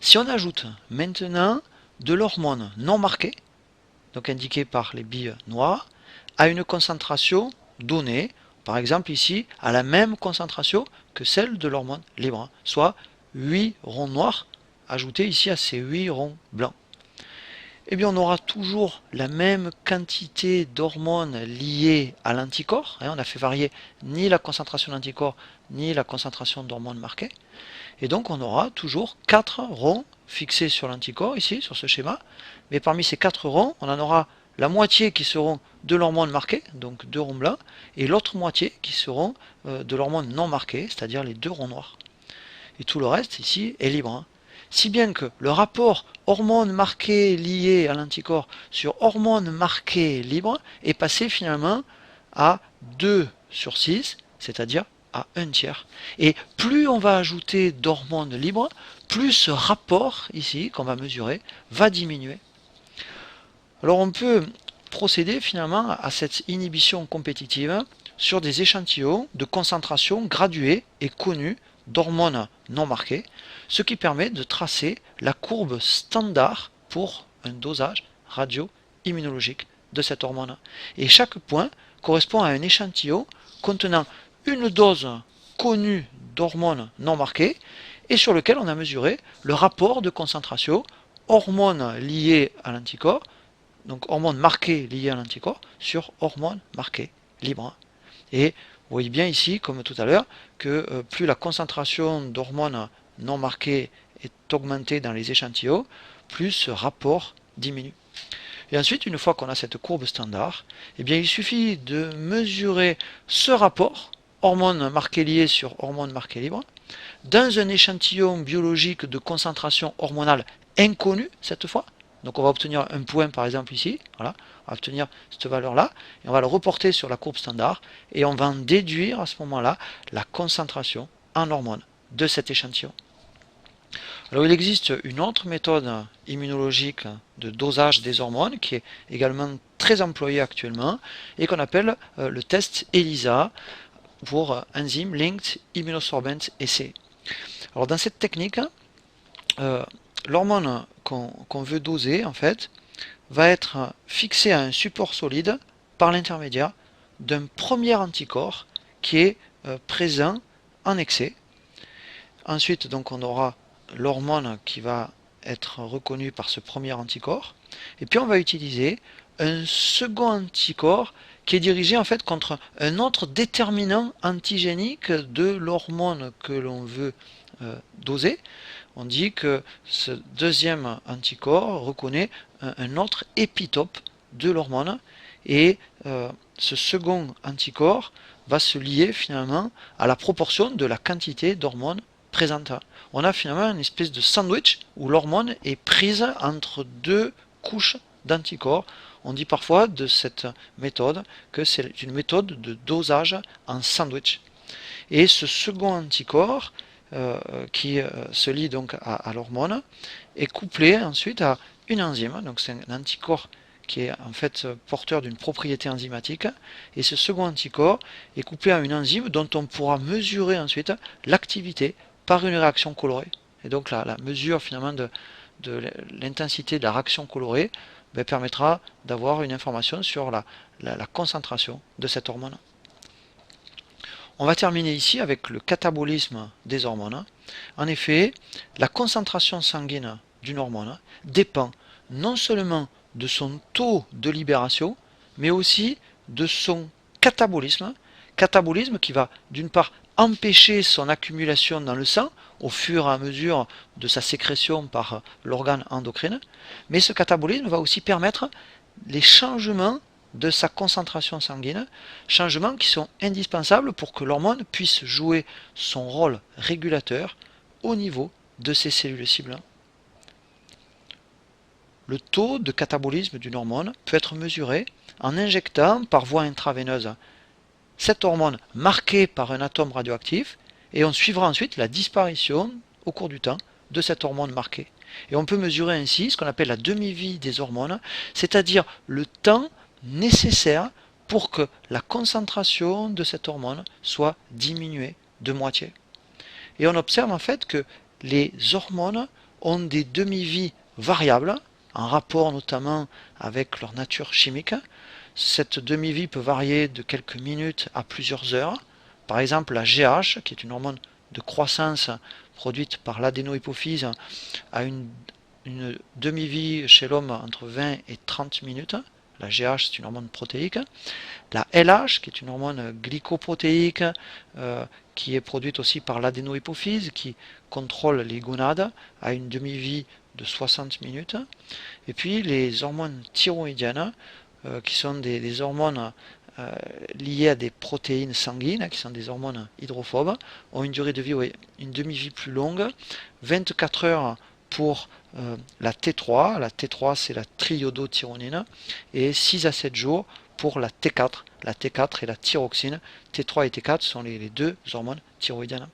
Si on ajoute maintenant de l'hormone non marquée, donc indiquée par les billes noires, à une concentration donnée, par exemple ici, à la même concentration que celle de l'hormone libre, soit 8 ronds noirs ajoutés ici à ces 8 ronds blancs. Eh bien on aura toujours la même quantité d'hormones liées à l'anticorps. On n'a fait varier ni la concentration d'anticorps ni la concentration d'hormones marquées. Et donc on aura toujours 4 ronds fixés sur l'anticorps ici, sur ce schéma. Mais parmi ces 4 ronds, on en aura la moitié qui seront de l'hormone marquée, donc 2 ronds blancs, et l'autre moitié qui seront de l'hormone non marquée, c'est-à-dire les 2 ronds noirs. Et tout le reste ici est libre. Si bien que le rapport hormone marquée liée à l'anticorps sur hormone marquée libre est passé finalement à 2 sur 6, c'est-à-dire à 1 tiers. Et plus on va ajouter d'hormones libres, plus ce rapport ici qu'on va mesurer va diminuer. Alors on peut procéder finalement à cette inhibition compétitive sur des échantillons de concentration graduée et connue d'hormones non marquées, ce qui permet de tracer la courbe standard pour un dosage radio-immunologique de cette hormone. Et chaque point correspond à un échantillon contenant une dose connue d'hormones non marquées et sur lequel on a mesuré le rapport de concentration hormones liées à l'anticorps, donc hormones marquées liées à l'anticorps, sur hormones marquées libres. Et vous voyez bien ici, comme tout à l'heure, que plus la concentration d'hormones non marquées est augmentée dans les échantillons, plus ce rapport diminue. Et ensuite, une fois qu'on a cette courbe standard, eh bien, il suffit de mesurer ce rapport, hormones marquées liées sur hormones marquées libres, dans un échantillon biologique de concentration hormonale inconnue cette fois. Donc on va obtenir un point par exemple ici, voilà, on va obtenir cette valeur-là, et on va le reporter sur la courbe standard, et on va en déduire à ce moment-là la concentration en hormones de cet échantillon. Alors il existe une autre méthode immunologique de dosage des hormones qui est également très employée actuellement et qu'on appelle le test ELISA pour Enzyme Linked Immunosorbent Assay. Alors dans cette technique, l'hormone qu'on veut doser en fait va être fixée à un support solide par l'intermédiaire d'un premier anticorps qui est présent en excès. Ensuite donc on aura l'hormone qui va être reconnu par ce premier anticorps. Et puis on va utiliser un second anticorps qui est dirigé en fait contre un autre déterminant antigénique de l'hormone que l'on veut doser. On dit que ce deuxième anticorps reconnaît un autre épitope de l'hormone et ce second anticorps va se lier finalement à la proportion de la quantité d'hormones présente. On a finalement une espèce de sandwich où l'hormone est prise entre deux couches d'anticorps. On dit parfois de cette méthode que c'est une méthode de dosage en sandwich. Et ce second anticorps qui se lie donc à l'hormone est couplé ensuite à une enzyme. Donc c'est un anticorps qui est en fait porteur d'une propriété enzymatique, et ce second anticorps est couplé à une enzyme dont on pourra mesurer ensuite l'activité par une réaction colorée. Et donc la mesure finalement de l'intensité de la réaction colorée permettra d'avoir une information sur la concentration de cette hormone. On va terminer ici avec le catabolisme des hormones. En effet, la concentration sanguine d'une hormone dépend non seulement de son taux de libération, mais aussi de son catabolisme. Catabolisme qui va d'une part empêcher son accumulation dans le sang au fur et à mesure de sa sécrétion par l'organe endocrine, mais ce catabolisme va aussi permettre les changements de sa concentration sanguine, changements qui sont indispensables pour que l'hormone puisse jouer son rôle régulateur au niveau de ses cellules cibles. Le taux de catabolisme d'une hormone peut être mesuré en injectant par voie intraveineuse cette hormone marquée par un atome radioactif, et on suivra ensuite la disparition au cours du temps de cette hormone marquée. Et on peut mesurer ainsi ce qu'on appelle la demi-vie des hormones, c'est-à-dire le temps nécessaire pour que la concentration de cette hormone soit diminuée de moitié. Et on observe en fait que les hormones ont des demi-vies variables, en rapport notamment avec leur nature chimique. Cette demi-vie peut varier de quelques minutes à plusieurs heures. Par exemple, la GH, qui est une hormone de croissance produite par l'adénohypophyse, a une demi-vie chez l'homme entre 20 et 30 minutes. La GH, c'est une hormone protéique. La LH, qui est une hormone glycoprotéique, qui est produite aussi par l'adénohypophyse, qui contrôle les gonades, a une demi-vie de 60 minutes. Et puis les hormones thyroïdiennes, qui sont des hormones liées à des protéines sanguines, qui sont des hormones hydrophobes, ont une durée de vie, une demi-vie plus longue, 24 heures pour la T3, la T3 c'est la triiodothyronine, et 6 à 7 jours pour la T4 et la thyroxine. T3 et T4 sont les deux hormones thyroïdiennes.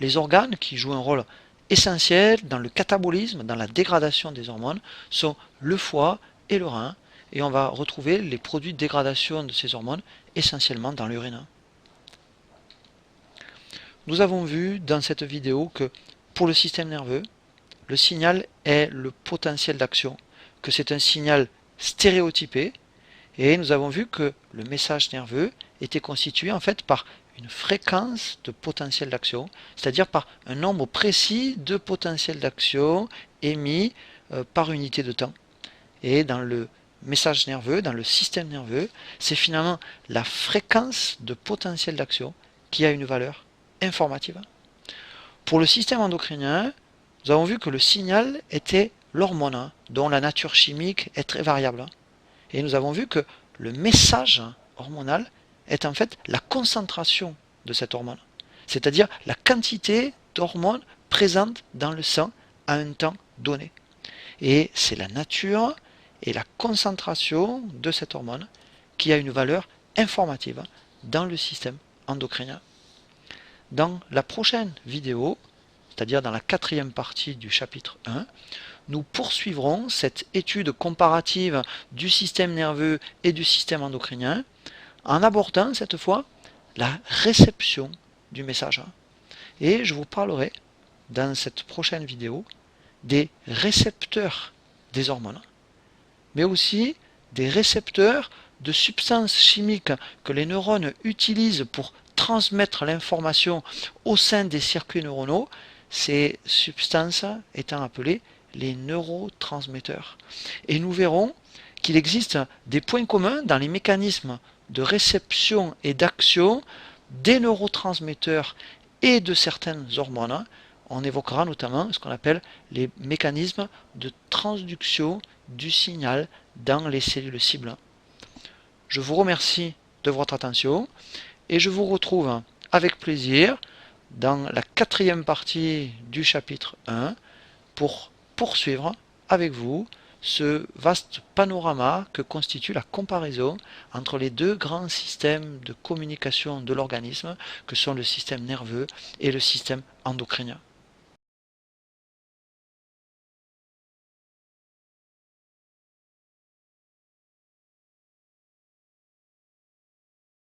Les organes qui jouent un rôle essentiel dans le catabolisme, dans la dégradation des hormones, sont le foie et le rein, et on va retrouver les produits de dégradation de ces hormones essentiellement dans l'urine. Nous avons vu dans cette vidéo que pour le système nerveux, le signal est le potentiel d'action, que c'est un signal stéréotypé, et nous avons vu que le message nerveux était constitué en fait par une fréquence de potentiel d'action, c'est-à-dire par un nombre précis de potentiels d'action émis par unité de temps. Et dans le message nerveux, dans le système nerveux, c'est finalement la fréquence de potentiel d'action qui a une valeur informative. Pour le système endocrinien, nous avons vu que le signal était l'hormone, dont la nature chimique est très variable. Et nous avons vu que le message hormonal est en fait la concentration de cette hormone, c'est-à-dire la quantité d'hormones présentes dans le sang à un temps donné. Et c'est la nature et la concentration de cette hormone qui a une valeur informative dans le système endocrinien. Dans la prochaine vidéo, c'est-à-dire dans la 4e partie du chapitre 1, nous poursuivrons cette étude comparative du système nerveux et du système endocrinien en abordant cette fois la réception du message. Et je vous parlerai dans cette prochaine vidéo des récepteurs des hormones, mais aussi des récepteurs de substances chimiques que les neurones utilisent pour transmettre l'information au sein des circuits neuronaux, ces substances étant appelées les neurotransmetteurs. Et nous verrons qu'il existe des points communs dans les mécanismes de réception et d'action des neurotransmetteurs et de certaines hormones. On évoquera notamment ce qu'on appelle les mécanismes de transduction du signal dans les cellules cibles. Je vous remercie de votre attention et je vous retrouve avec plaisir dans la 4e partie du chapitre 1 pour poursuivre avec vous ce vaste panorama que constitue la comparaison entre les deux grands systèmes de communication de l'organisme que sont le système nerveux et le système endocrinien.